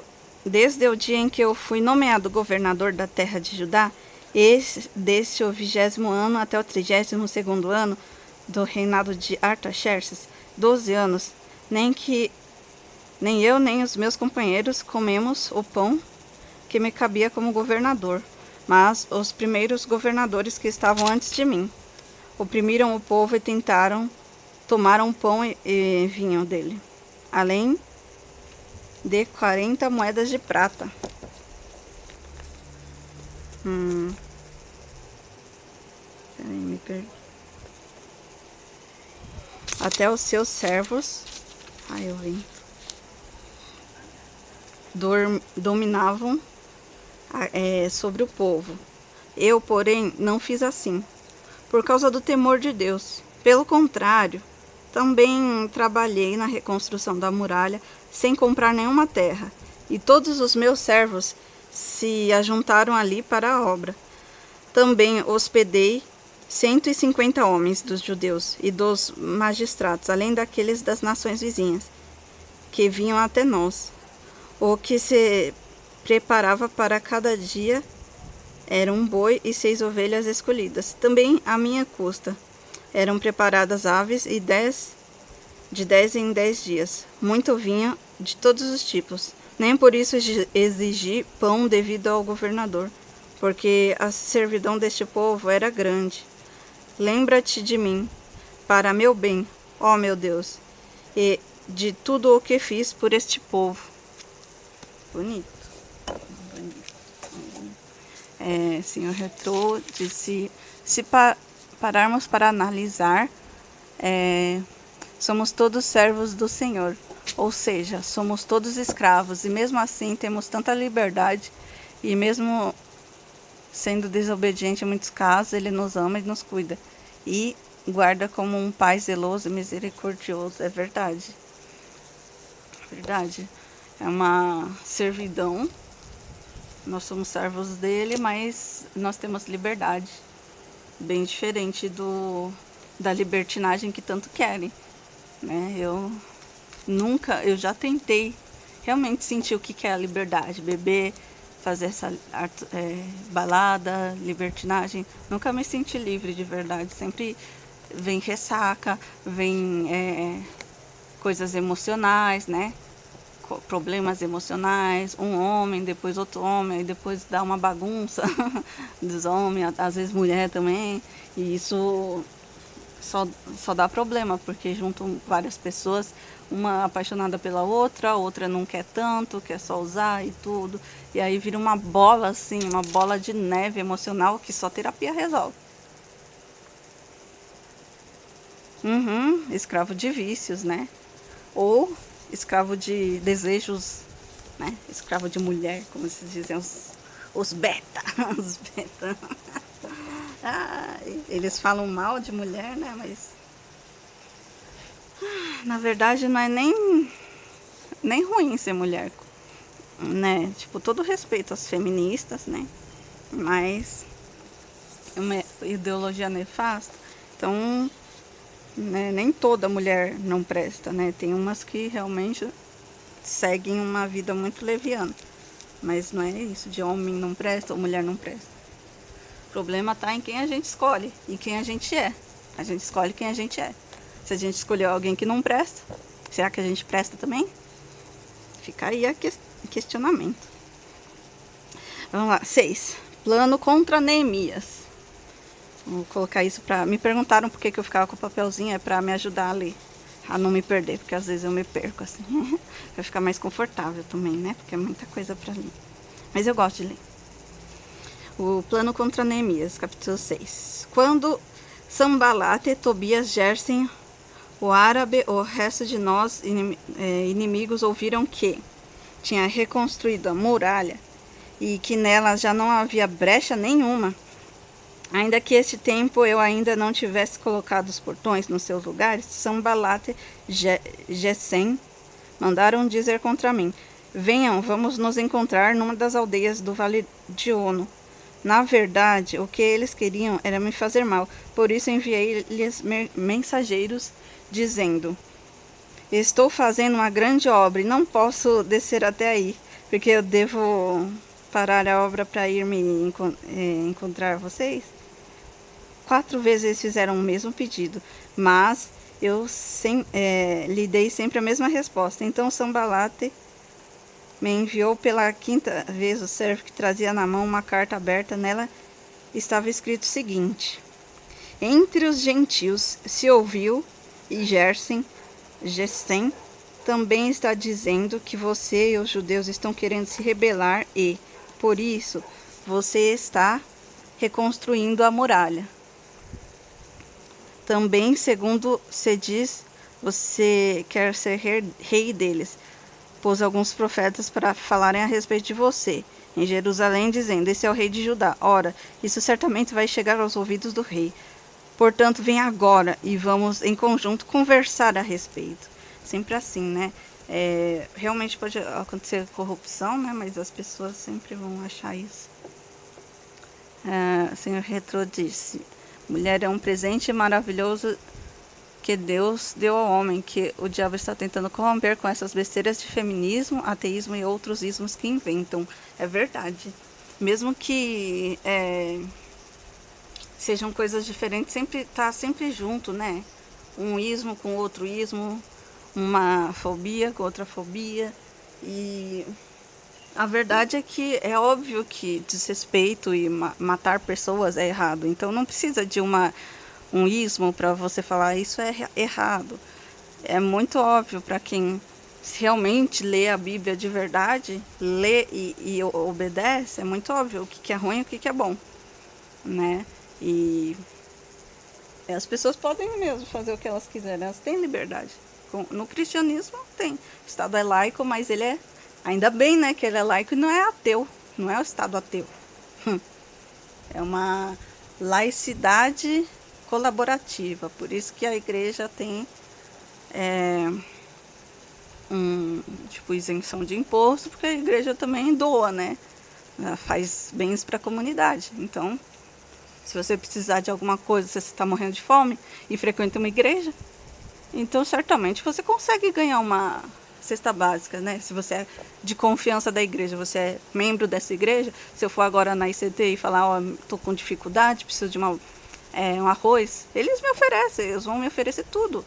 o dia em que eu fui nomeado governador da terra de Judá, desde o 20º ano até o 32º ano do reinado de Artaxerxes, 12 anos, nem eu nem os meus companheiros comemos o pão que me cabia como governador, mas os primeiros governadores que estavam antes de mim oprimiram o povo e tomaram pão e vinho dele, além de 40 moedas de prata. Peraí, me perdi. Até os seus servos, eu vim, dominavam sobre o povo. Eu, porém, não fiz assim, por causa do temor de Deus. Pelo contrário, também trabalhei na reconstrução da muralha sem comprar nenhuma terra, e todos os meus servos se ajuntaram ali para a obra. Também hospedei 150 homens dos judeus e dos magistrados, além daqueles das nações vizinhas, que vinham até nós. O que se preparava para cada dia era um boi e 6 ovelhas escolhidas. Também à minha custa eram preparadas aves e de 10 em 10 dias. Muito vinho de todos os tipos. Nem por isso exigi pão devido ao governador, porque a servidão deste povo era grande. Lembra-te de mim, para meu bem, ó meu Deus, e de tudo o que fiz por este povo. Bonito. Senhor Retrô disse, se pararmos para analisar, somos todos servos do Senhor, ou seja, somos todos escravos, e mesmo assim temos tanta liberdade, e mesmo sendo desobediente em muitos casos, Ele nos ama e nos cuida, e guarda como um Pai zeloso e misericordioso. É verdade. Verdade. É uma servidão. Nós somos servos dele, mas nós temos liberdade. Bem diferente da libertinagem que tanto querem, né? Eu já tentei realmente sentir o que é a liberdade, beber, fazer essa balada, libertinagem. Nunca me senti livre de verdade. Sempre vem ressaca, vem coisas emocionais, né? Problemas emocionais, um homem, depois outro homem, e depois dá uma bagunça dos homens, às vezes mulher também, e isso só dá problema, porque juntam várias pessoas, uma apaixonada pela outra, a outra não quer tanto, quer só usar e tudo, e aí vira uma bola assim, uma bola de neve emocional que só terapia resolve. Escravo de vícios, né? Ou escravo de desejos, né? Escravo de mulher, como se dizem os beta. Os beta. Eles falam mal de mulher, né? Mas na verdade não é nem ruim ser mulher, né? Tipo, todo respeito às feministas, né? Mas é uma ideologia nefasta. Então, né, nem toda mulher não presta, né? Tem umas que realmente seguem uma vida muito leviana, mas não é isso de homem não presta ou mulher não presta. O problema está em quem a gente escolhe e quem a gente é. A gente escolhe quem a gente é. Se a gente escolheu alguém que não presta, será que a gente presta também? Fica aí a questionamento. Vamos lá, 6. Plano contra Neemias. Vou colocar isso para... Me perguntaram por que eu ficava com o papelzinho, é para me ajudar a ler, a não me perder, porque às vezes eu me perco assim. Vai ficar mais confortável também, né? Porque é muita coisa para ler. Mas eu gosto de ler. O plano contra Neemias, capítulo 6. Quando Sambalate, Tobias, Gersen, o árabe, o resto de nós, inimigos, ouviram que tinha reconstruído a muralha e que nela já não havia brecha nenhuma, Ainda que este tempo eu ainda não tivesse colocado os portões nos seus lugares, Sanbalate e Gesem mandaram dizer contra mim: venham, vamos nos encontrar numa das aldeias do vale de Ono. Na verdade, o que eles queriam era me fazer mal, por isso enviei-lhes mensageiros, dizendo: estou fazendo uma grande obra e não posso descer até aí, porque eu devo parar a obra para ir me encontrar vocês. 4 vezes eles fizeram o mesmo pedido, mas eu lhe dei sempre a mesma resposta. Então Sanbalate me enviou pela 5ª vez o servo que trazia na mão uma carta aberta. Nela estava escrito o seguinte: entre os gentios se ouviu, e Gesem também está dizendo que você e os judeus estão querendo se rebelar e, por isso, você está reconstruindo a muralha. Também, segundo se diz, você quer ser rei deles. Pôs alguns profetas para falarem a respeito de você em Jerusalém, dizendo: esse é o rei de Judá. Ora, isso certamente vai chegar aos ouvidos do rei. Portanto, vem agora e vamos em conjunto conversar a respeito. Sempre assim, né? Realmente pode acontecer corrupção, né? Mas as pessoas sempre vão achar isso. O Senhor Retro disse: mulher é um presente maravilhoso que Deus deu ao homem, que o diabo está tentando corromper com essas besteiras de feminismo, ateísmo e outros ismos que inventam. É verdade. Mesmo que sejam coisas diferentes, tá sempre junto, né? Um ismo com outro ismo, uma fobia com outra fobia. E a verdade é que é óbvio que desrespeito e matar pessoas é errado. Então não precisa de um ismo para você falar isso é errado. É muito óbvio para quem realmente lê a Bíblia de verdade, lê e obedece, é muito óbvio o que é ruim e o que é bom, né? E as pessoas podem mesmo fazer o que elas quiserem, elas têm liberdade. No cristianismo tem. O Estado é laico, mas ele é... Ainda bem, né, que ele é laico e não é ateu. Não é o Estado ateu. É uma laicidade colaborativa. Por isso que a igreja tem isenção de imposto, porque a igreja também doa, né? Ela faz bens para a comunidade. Então, se você precisar de alguma coisa, se você está morrendo de fome e frequenta uma igreja, então certamente você consegue ganhar uma cesta básica, né? Se você é de confiança da igreja, você é membro dessa igreja, se eu for agora na ICT e falar, ó, tô com dificuldade, preciso de um arroz, eles me oferecem, eles vão me oferecer tudo.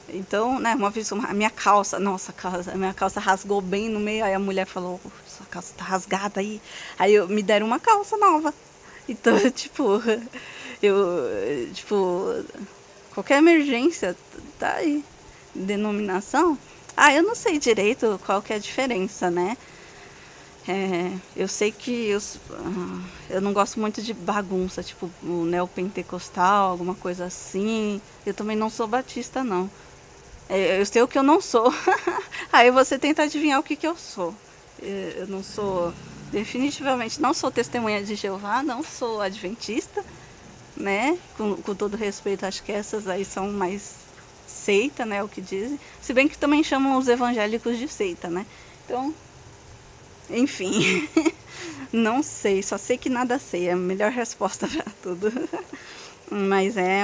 Então, né, uma vez a minha calça, a minha calça rasgou bem no meio, aí a mulher falou, sua calça tá rasgada aí. Aí me deram uma calça nova. Então, qualquer emergência, tá aí. Denominação, eu não sei direito qual que é a diferença, né? Eu sei que eu não gosto muito de bagunça, tipo o neopentecostal, alguma coisa assim. Eu também não sou batista, não. Eu sei o que eu não sou. Aí você tenta adivinhar o que eu sou. Eu não sou, definitivamente, não sou testemunha de Jeová, não sou adventista, né? Com todo respeito, acho que essas aí são mais seita, né? O que dizem. Se bem que também chamam os evangélicos de seita, né? Então, enfim, não sei, só sei que nada sei. É a melhor resposta para tudo. Mas é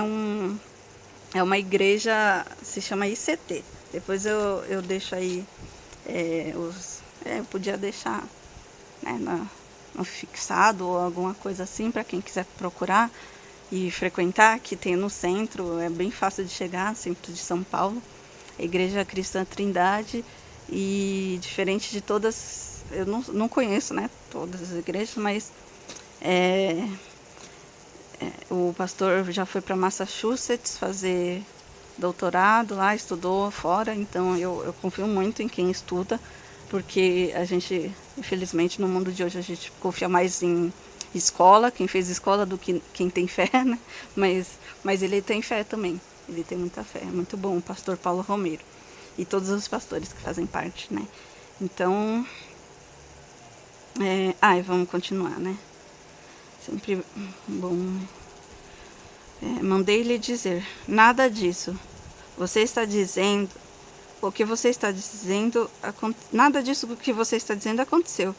uma igreja, se chama ICT. Depois eu deixo aí eu podia deixar, né, no fixado ou alguma coisa assim para quem quiser procurar e frequentar, que tem no centro, é bem fácil de chegar, centro de São Paulo, a Igreja Cristã Trindade. E diferente de todas, eu não conheço, né, todas as igrejas, mas o pastor já foi para Massachusetts fazer doutorado lá, estudou fora, então eu confio muito em quem estuda, porque a gente, infelizmente, no mundo de hoje, a gente confia mais em escola, quem fez escola, do que quem tem fé, né? Mas ele tem fé também, ele tem muita fé, é muito bom, o pastor Paulo Romero, e todos os pastores que fazem parte, né? Então, vamos continuar, né? Sempre bom mandei-lhe dizer, nada disso. Você está dizendo, o que você está dizendo, nada disso que você está dizendo aconteceu.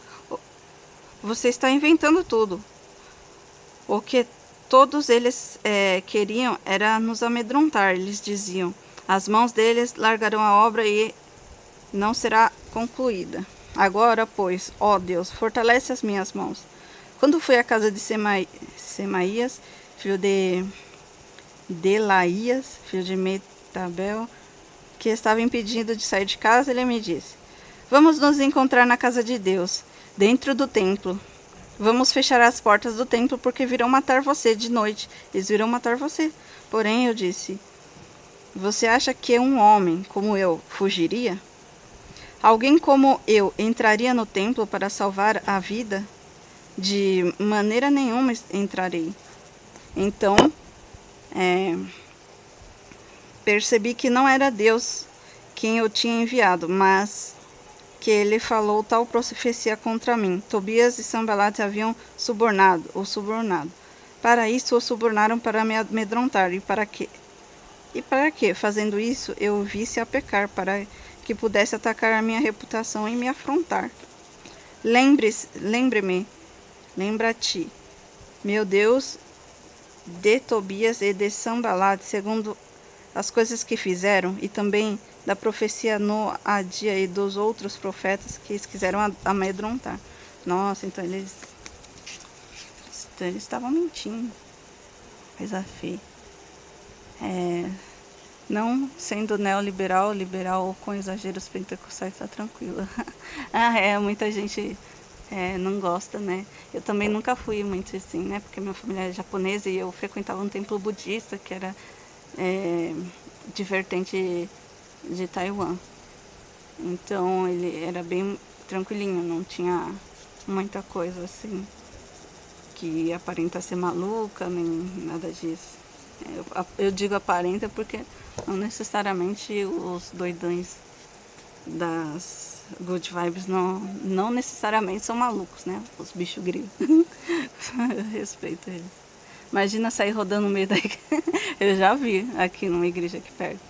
Você está inventando tudo. O que todos eles queriam era nos amedrontar. Eles diziam, as mãos deles largarão a obra e não será concluída. Agora, pois, ó Deus, fortalece as minhas mãos. Quando fui à casa de Semaías, filho de Delaías, filho de Metabel, que estava impedido de sair de casa, ele me disse, vamos nos encontrar na casa de Deus, dentro do templo. Vamos fechar as portas do templo, porque virão matar você de noite. Eles virão matar você. Porém, eu disse, você acha que um homem como eu fugiria? Alguém como eu entraria no templo para salvar a vida? De maneira nenhuma entrarei. Então, percebi que não era Deus quem eu tinha enviado, mas que ele falou tal profecia contra mim. Tobias e Sanbalate haviam subornado. Para isso o subornaram para me amedrontar. E para quê? Fazendo isso, eu o visse a pecar, para que pudesse atacar a minha reputação e me afrontar. Lembra-te, meu Deus, de Tobias e de Sanbalate, segundo as coisas que fizeram, e também da profecia Noadia e dos outros profetas que eles quiseram amedrontar. Nossa, então eles estavam mentindo. Coisa feia. Não sendo neoliberal, liberal ou com exageros pentecostais, tá tranquilo. Muita gente não gosta, né? Eu também nunca fui muito assim, né? Porque minha família é japonesa e eu frequentava um templo budista que era de vertente de Taiwan. Então ele era bem tranquilinho, não tinha muita coisa assim que aparenta ser maluca, nem nada disso. Eu digo aparenta porque não necessariamente os doidões das good vibes não necessariamente são malucos, né? Os bichos grilos. Eu respeito eles. Imagina sair rodando no meio da igreja. Eu já vi aqui numa igreja aqui perto.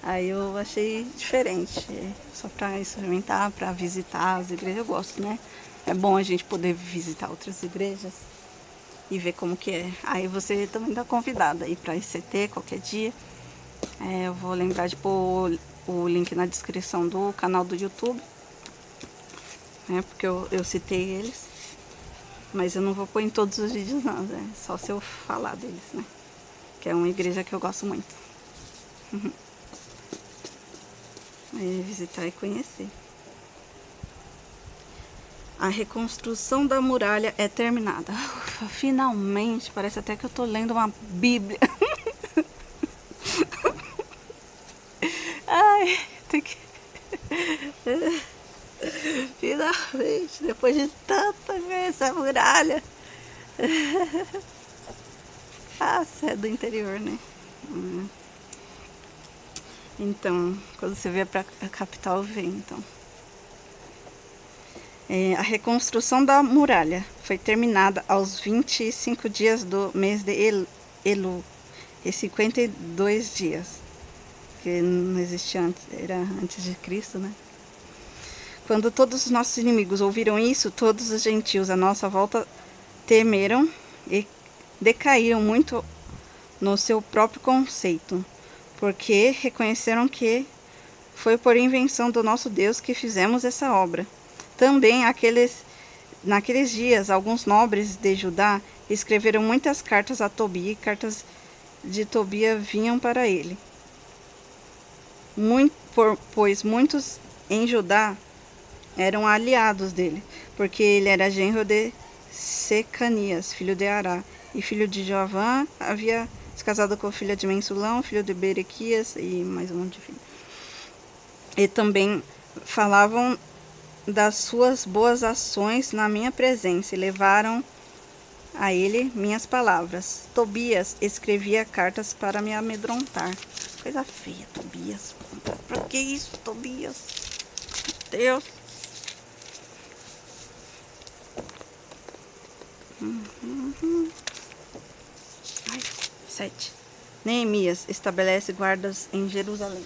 Aí eu achei diferente. Só pra experimentar, pra visitar as igrejas, eu gosto, né? É bom a gente poder visitar outras igrejas e ver como que é. Aí você também tá convidada aí pra ICT qualquer dia. Eu vou lembrar de pôr o link na descrição do canal do YouTube, né? Porque eu citei eles. Mas eu não vou pôr em todos os vídeos não, né? Só se eu falar deles, né? Que é uma igreja que eu gosto muito. Aí visitar e conhecer. A reconstrução da muralha é terminada. Ufa, finalmente, parece até que eu tô lendo uma Bíblia. Ai, tem que... Finalmente, depois de tanta ver essa muralha. Você é do interior, né? Então, quando você vier pra capital, vem, então. A reconstrução da muralha foi terminada aos 25 dias do mês de Elu, e 52 dias, que não existia antes, era antes de Cristo, né? Quando todos os nossos inimigos ouviram isso, todos os gentios à nossa volta temeram e decaíram muito no seu próprio conceito, porque reconheceram que foi por invenção do nosso Deus que fizemos essa obra. Também naqueles dias, alguns nobres de Judá escreveram muitas cartas a Tobia, e cartas de Tobia vinham para ele. Pois muitos em Judá eram aliados dele, porque ele era genro de Secanias, filho de Ará, e filho de Joavã, havia se casado com a filha de Mensulão, filho de Berequias, e mais um monte de filho. E também falavam das suas boas ações na minha presença e levaram a ele minhas palavras. Tobias escrevia cartas para me amedrontar. Coisa feia, Tobias. Pra que isso, Tobias? Deus. Ai, 7. Neemias estabelece guardas em Jerusalém.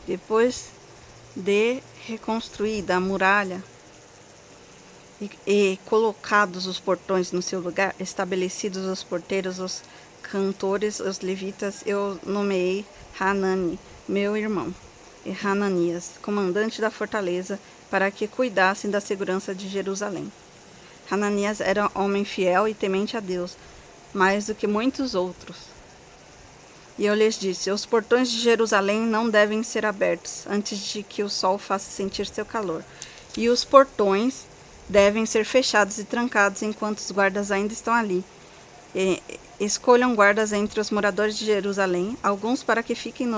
Depois de reconstruída a muralha e colocados os portões no seu lugar, estabelecidos os porteiros, os cantores, os levitas, eu nomeei Hanani, meu irmão, e Hananias, comandante da fortaleza, para que cuidassem da segurança de Jerusalém. Hananias era homem fiel e temente a Deus, mais do que muitos outros. E eu lhes disse: os portões de Jerusalém não devem ser abertos antes de que o sol faça sentir seu calor. E os portões devem ser fechados e trancados enquanto os guardas ainda estão ali. Escolham guardas entre os moradores de Jerusalém, alguns para que fiquem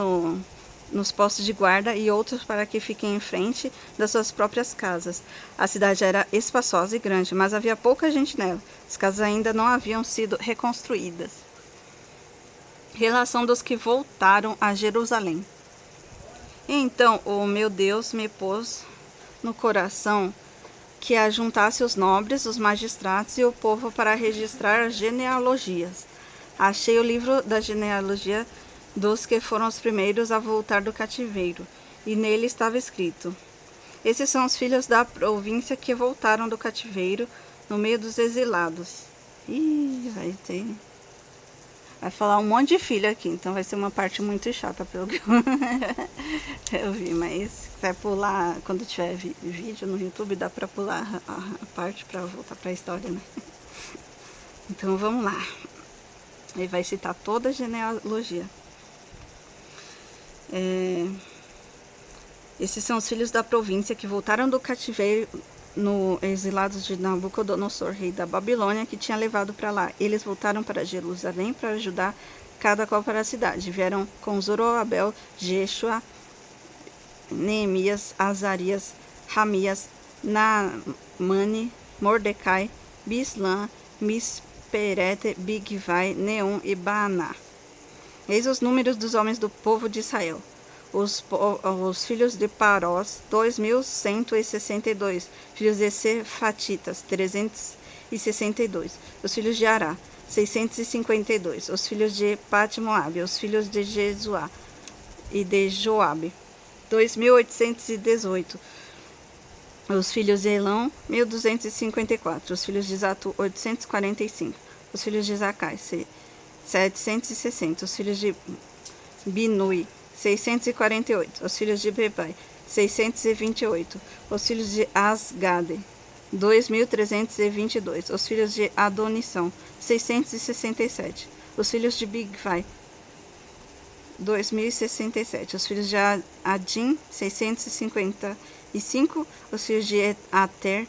nos postos de guarda e outros para que fiquem em frente das suas próprias casas. A cidade era espaçosa e grande, mas havia pouca gente nela. As casas ainda não haviam sido reconstruídas. Relação dos que voltaram a Jerusalém. Então o meu Deus me pôs no coração que ajuntasse os nobres, os magistrados e o povo para registrar as genealogias. Achei o livro da genealogia dos que foram os primeiros a voltar do cativeiro, e nele estava escrito: esses são os filhos da província que voltaram do cativeiro no meio dos exilados. Ih, vai falar um monte de filho aqui, então vai ser uma parte muito chata pelo que eu vi, mas se quiser pular, quando tiver vídeo no YouTube, dá pra pular a parte pra voltar pra história, né? Então vamos lá. Ele vai citar toda a genealogia. Esses são os filhos da província que voltaram do cativeiro exilados de Nabucodonosor, rei da Babilônia, que tinha levado para lá. Eles voltaram para Jerusalém para ajudar cada qual para a cidade. Vieram com Zorobabel, Jeshua, Neemias, Azarias, Ramias, Naamani, Mordecai, Bislã, Misperete, Bigvai, Neum e Baaná. Eis os números dos homens do povo de Israel. Os filhos de Parós, 2.162. Filhos de Cefatitas, 362. Os filhos de Ará, 652. Os filhos de Pat-Moabe, os filhos de Jesuá e de Joabe, 2.818. Os filhos de Elão, 1.254. Os filhos de Zatu, 845. Os filhos de Zacai, 760. Os filhos de Binui, 648. Os filhos de Bebai, 628. Os filhos de Asgade, 2.322. Os filhos de Adonissão, 667. Os filhos de Bigvai, 2.067. Os filhos de Adim, 655. Os filhos de Ater,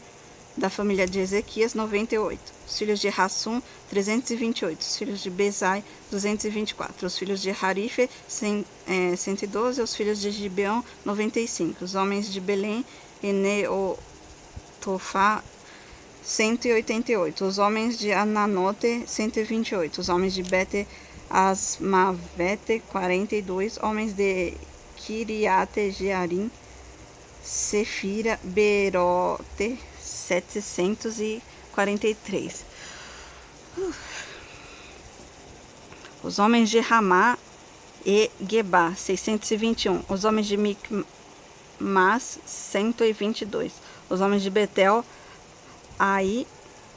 da família de Ezequias, 98. Os filhos de Hassum, 328. Os filhos de Bezai, 224. Os filhos de Harife, 112. Os filhos de Gibeão, 95. Os homens de Belém e Neotofá, 188. Os homens de Ananote, 128. Os homens de Bete Asmavete, 42. Homens de Kiriate Jearim, Sefira, Berote, 743. Os homens de Ramá e Gebá, 621. Os homens de Micmas, 122. Os homens de Betel, Ai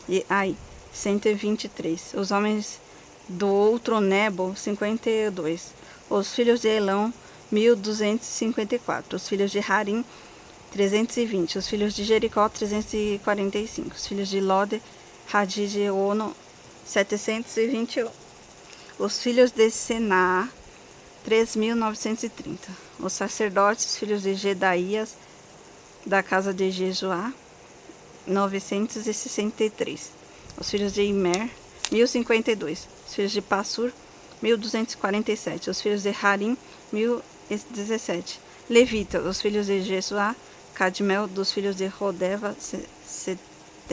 e Ai, 123. Os homens do outro Nebo, 52. Os filhos de Elão, 1.254. Os filhos de Harim, 320. Os filhos de Jericó, 345. Os filhos de Lode, Hadid e Ono, 721. Os filhos de Sená, 3.930. Os sacerdotes, filhos de Gedaías, da casa de Jesuá, 963. Os filhos de Imer, 1.052. Os filhos de Passur, 1.247. Os filhos de Harim, 1.017. Levita, os filhos de Jesuá, Cadmel, dos filhos de Rodeva, 70.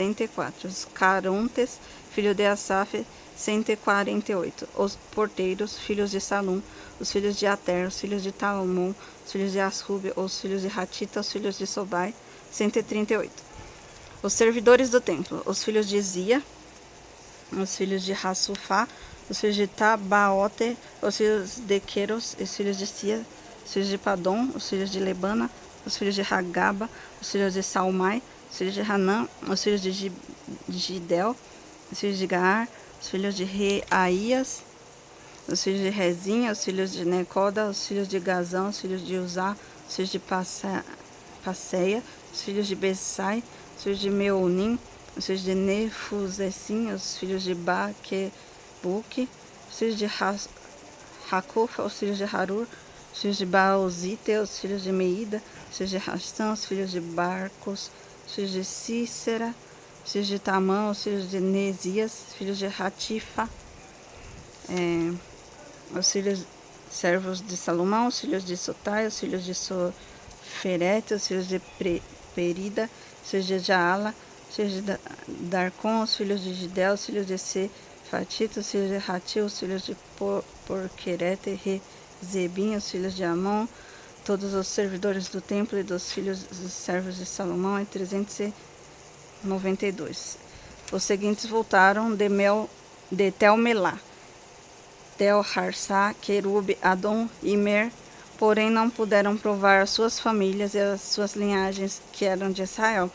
74. Os Carontes, filho de Asaf, 148. Os porteiros, filhos de Salum, os filhos de Ater, os filhos de Talmon, os filhos de Assub, os filhos de Hatita, os filhos de Sobai, 138. Os servidores do templo, os filhos de Zia, os filhos de Hassufá, os filhos de Tabaote, os filhos de Queros, os filhos de Sia, os filhos de Padom, os filhos de Lebana, os filhos de Hagaba, os filhos de Salmai, os filhos de Hanã, os filhos de Gidel, os filhos de Gaar, os filhos de Reaías, os filhos de Rezinha, os filhos de Necoda, os filhos de Gazão, os filhos de Uzá, os filhos de Passeia, os filhos de Besai, os filhos de Meunim, os filhos de Nefuzessim, os filhos de Baquebuque, os filhos de Hakufa, os filhos de Harur, os filhos de Baozite, os filhos de Meida, os filhos de Rastã, os filhos de Barcos, os filhos de Cícera, os filhos de Tamã, os filhos de Nesias, os filhos de Ratifa, os filhos servos de Salomão, os filhos de Sotai, os filhos de Soferete, os filhos de Perida, os filhos de Jaala, os filhos de Darcon, os filhos de Gidel, os filhos de Sefatita, os filhos de Ratil, os filhos de Porquerete, Rezebim, os filhos de Amon, todos os servidores do templo e dos filhos dos servos de Salomão, em 392. Os seguintes voltaram de Tel-Melá, Tel-Harsá, Querube, Adom e Mer, porém não puderam provar as suas famílias e as suas linhagens que eram de Israel.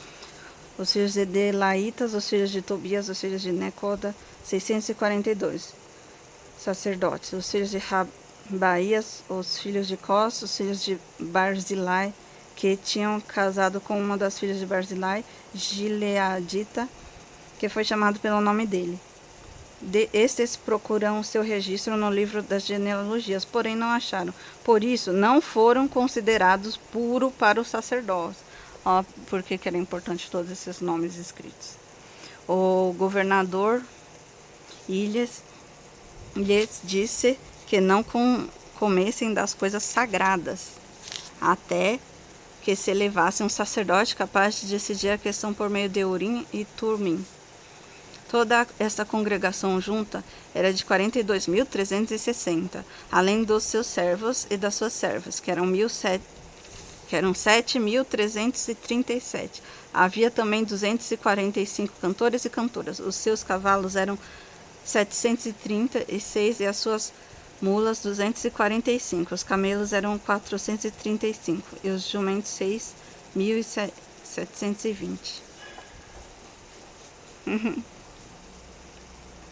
Os filhos de Delaitas, os filhos de Tobias, os filhos de Necoda, 642 sacerdotes. Os filhos de Rabaías, os filhos de Cós, os filhos de Barzilai, que tinham casado com uma das filhas de Barzilai, Gileadita, que foi chamado pelo nome dele. Estes procuram seu registro no livro das genealogias, porém não acharam. Por isso, não foram considerados puros para os sacerdotes. Ó, por que era importante todos esses nomes escritos. O governador lhes disse que não comessem das coisas sagradas, até que se elevasse um sacerdote capaz de decidir a questão por meio de Urim e Tumim. Toda esta congregação junta era de 42.360, além dos seus servos e das suas servas, que eram 7.337. Havia também 245 cantores e cantoras. Os seus cavalos eram 736 e as suas mulas 245. Os camelos eram 435 e os jumentos 6.720.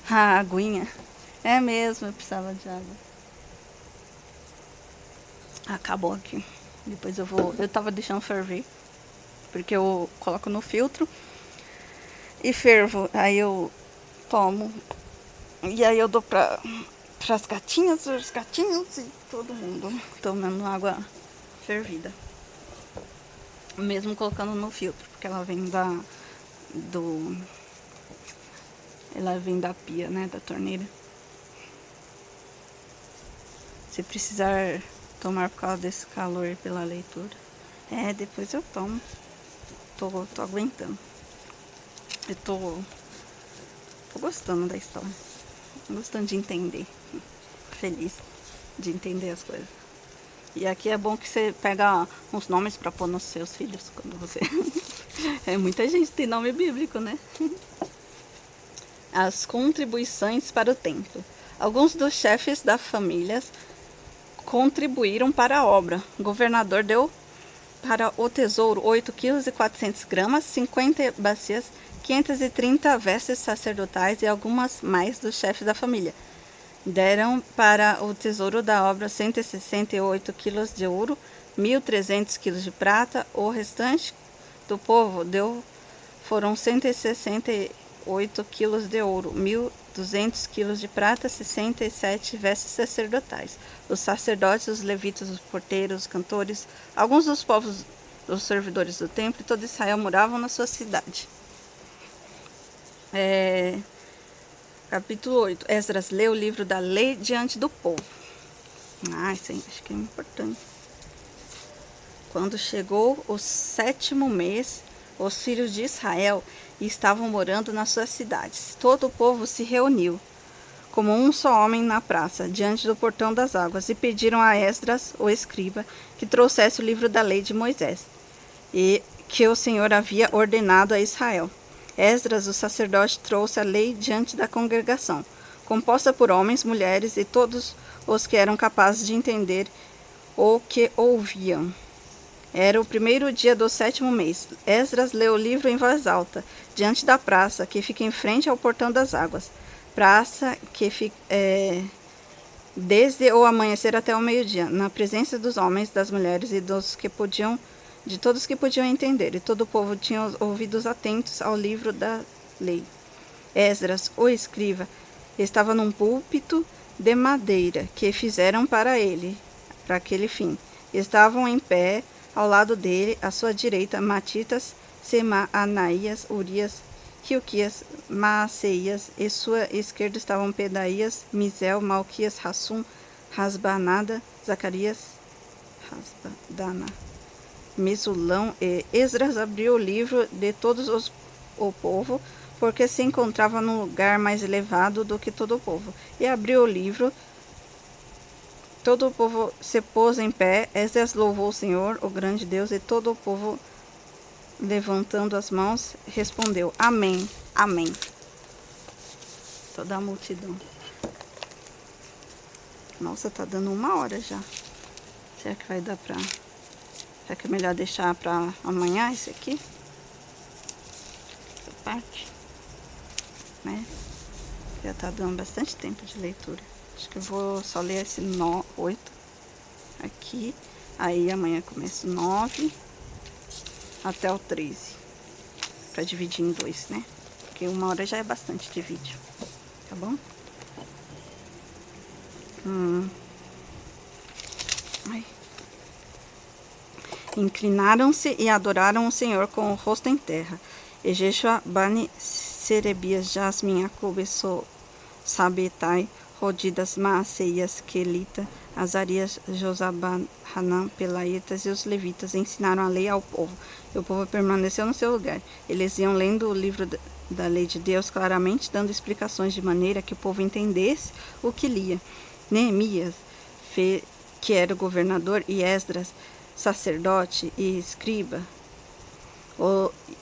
A aguinha. É mesmo, eu precisava de água. Acabou aqui. Depois eu tava deixando ferver, porque eu coloco no filtro e fervo. Aí eu tomo. E aí eu dou para as gatinhas, os gatinhos e todo mundo tomando água fervida. Mesmo colocando no filtro, porque ela vem ela vem da pia, né, da torneira. Se precisar tomar por causa desse calor pela leitura. Depois eu tomo. Tô aguentando. Eu tô gostando da história. Gostando de entender. Feliz de entender as coisas. E aqui é bom que você pega uns nomes para pôr nos seus filhos quando você... Muita gente tem nome bíblico, né? As contribuições para o templo. Alguns dos chefes das famílias contribuíram para a obra. O governador deu para o tesouro 8,4 kg, 50 bacias, 530 vestes sacerdotais e algumas mais dos chefes da família. Deram para o tesouro da obra 168 quilos de ouro, 1.300 quilos de prata. O restante do povo foram 168 quilos de ouro, 1.200 quilos de prata, 67 vestes sacerdotais. Os sacerdotes, os levitas, os porteiros, os cantores, alguns dos povos dos servidores do templo e todo Israel moravam na sua cidade. Capítulo 8. Esdras lê o livro da lei diante do povo. Isso aí acho que é importante. Quando chegou o 7º mês, os filhos de Israel e estavam morando nas suas cidades. Todo o povo se reuniu, como um só homem na praça, diante do portão das águas, e pediram a Esdras, o escriba, que trouxesse o livro da lei de Moisés, e que o Senhor havia ordenado a Israel. Esdras, o sacerdote, trouxe a lei diante da congregação, composta por homens, mulheres e todos os que eram capazes de entender o que ouviam. Era o primeiro dia do 7º mês. Esdras leu o livro em voz alta, diante da praça, que fica em frente ao portão das águas. Praça que fica desde o amanhecer até o meio-dia, na presença dos homens, das mulheres e de todos que podiam entender. E todo o povo tinha os ouvidos atentos ao livro da lei. Esdras, o escriba, estava num púlpito de madeira que fizeram para ele, para aquele fim. Estavam em pé ao lado dele, à sua direita, Matitas, Semaanaías, Urias, Hilquias, Maaseias, e sua esquerda estavam Pedaías, Misel, Malquias, Hassum, Rasbanada, Zacarias, Rasbadana, Mesulão, e Esdras abriu o livro de todos o povo, porque se encontrava num lugar mais elevado do que todo o povo. E abriu o livro. Todo o povo se pôs em pé. Esdras louvou o Senhor, o grande Deus, e todo o povo, levantando as mãos, respondeu: Amém, Amém. Toda a multidão. Nossa, tá dando 1 hora já. Será que vai dar pra... Será que é melhor deixar pra amanhã esse aqui? Essa parte. Né? Já tá dando bastante tempo de leitura. Acho que eu vou só ler esse 8 aqui. Aí amanhã começo 9 até o 13. Pra dividir em 2, né? Porque 1 hora já é bastante de vídeo. Tá bom? Ai. Inclinaram-se e adoraram o Senhor com o rosto em terra. E Jeshua, Bani, Serebias, Jasmin, Acube, Sabetai, Rodidas, Maaseias, Quelita, Azarias, Josaban, Hanan, Pelaitas e os levitas ensinaram a lei ao povo. E o povo permaneceu no seu lugar. Eles iam lendo o livro da lei de Deus claramente, dando explicações de maneira que o povo entendesse o que lia. Neemias, que era o governador, e Esdras, sacerdote e escriba,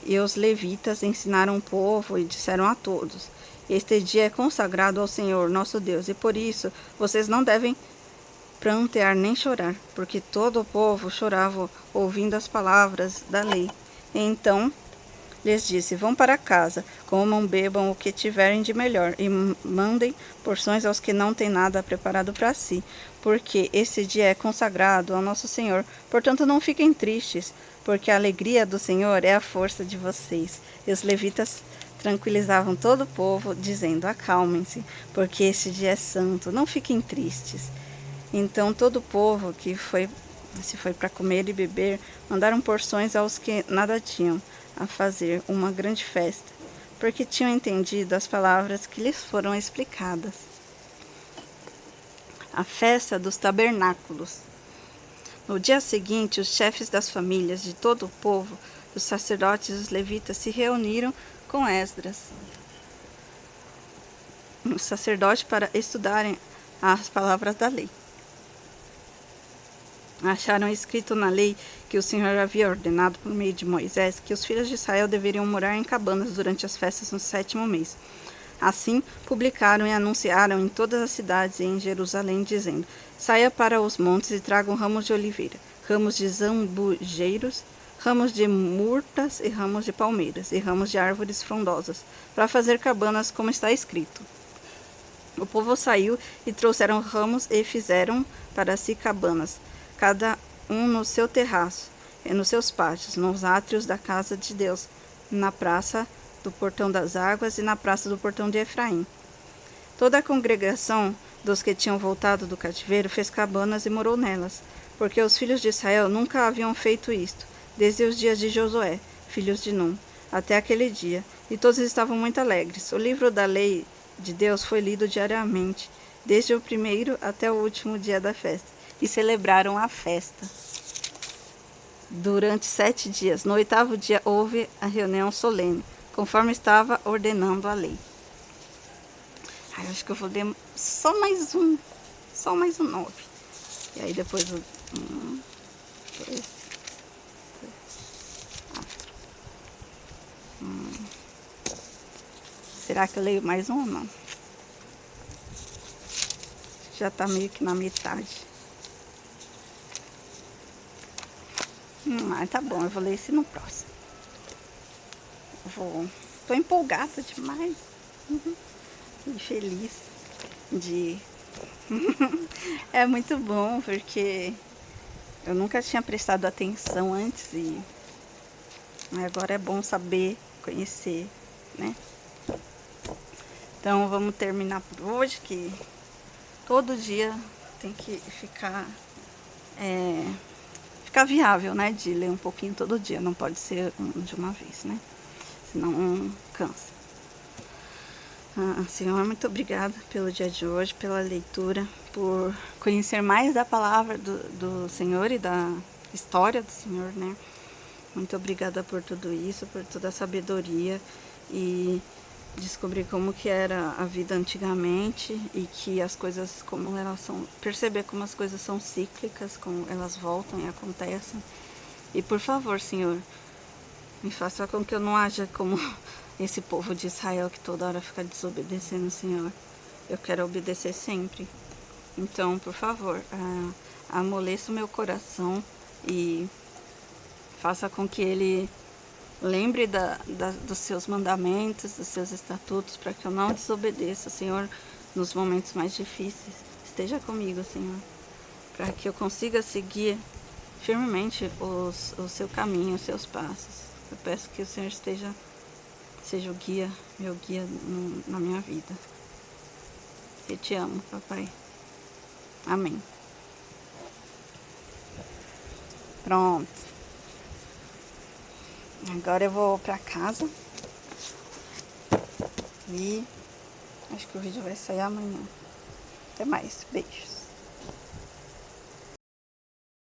e os levitas ensinaram o povo e disseram a todos: Este dia é consagrado ao Senhor, nosso Deus, e por isso vocês não devem prantear nem chorar, porque todo o povo chorava ouvindo as palavras da lei. E então lhes disse: Vão para casa, comam, bebam o que tiverem de melhor, e mandem porções aos que não têm nada preparado para si, porque esse dia é consagrado ao nosso Senhor. Portanto, não fiquem tristes, porque a alegria do Senhor é a força de vocês. E os levitas tranquilizavam todo o povo, dizendo: Acalmem-se, porque este dia é santo, não fiquem tristes. Então todo o povo que se foi para comer e beber, mandaram porções aos que nada tinham, a fazer uma grande festa, porque tinham entendido as palavras que lhes foram explicadas. A festa dos tabernáculos. No dia seguinte, os chefes das famílias de todo o povo, os sacerdotes e os levitas, se reuniram com Esdras, o sacerdote, para estudarem as palavras da lei. Acharam escrito na lei que o Senhor havia ordenado por meio de Moisés que os filhos de Israel deveriam morar em cabanas durante as festas no 7º mês. Assim, publicaram e anunciaram em todas as cidades e em Jerusalém, dizendo: Saia para os montes e tragam ramos de oliveira, ramos de zambujeiros, ramos de murtas e ramos de palmeiras, e ramos de árvores frondosas, para fazer cabanas, como está escrito. O povo saiu e trouxeram ramos e fizeram para si cabanas, cada um no seu terraço, e nos seus pátios, nos átrios da casa de Deus, na praça do Portão das Águas e na praça do Portão de Efraim. Toda a congregação dos que tinham voltado do cativeiro fez cabanas e morou nelas, porque os filhos de Israel nunca haviam feito isto, desde os dias de Josué, filhos de Num, até aquele dia, e todos estavam muito alegres. O livro da lei de Deus foi lido diariamente, desde o primeiro até o último dia da festa, e celebraram a festa durante 7 dias. No 8º dia houve a reunião solene, conforme estava ordenando a lei. Aí eu acho que eu vou ler só mais um 9. E aí depois o 1, 2, 3, 4. Será que eu leio mais um ou não? Já tá meio que na metade. Tá bom, eu vou ler esse no próximo. Tô empolgada demais. E feliz de... É muito bom, porque eu nunca tinha prestado atenção antes e agora é bom saber, conhecer, né? Então vamos terminar por hoje, que todo dia tem que ficar viável, né? De ler um pouquinho todo dia, não pode ser de uma vez, né? Senão cansa. Senhor, muito obrigada pelo dia de hoje, pela leitura, por conhecer mais da palavra do Senhor e da história do Senhor, né? Muito obrigada por tudo isso, por toda a sabedoria e descobrir como que era a vida antigamente e que as coisas, como elas são, perceber como as coisas são cíclicas, como elas voltam e acontecem. E por favor, Senhor, me faça com que eu não haja como esse povo de Israel que toda hora fica desobedecendo, Senhor. Eu quero obedecer sempre. Então, por favor, amoleça o meu coração e faça com que ele lembre dos seus mandamentos, dos seus estatutos, para que eu não desobedeça, Senhor, nos momentos mais difíceis. Esteja comigo, Senhor, para que eu consiga seguir firmemente o seu caminho, os seus passos. Eu peço que o Senhor seja o guia, meu guia na minha vida. Eu te amo, papai. Amém. Pronto. Agora eu vou pra casa. E acho que o vídeo vai sair amanhã. Até mais. Beijos.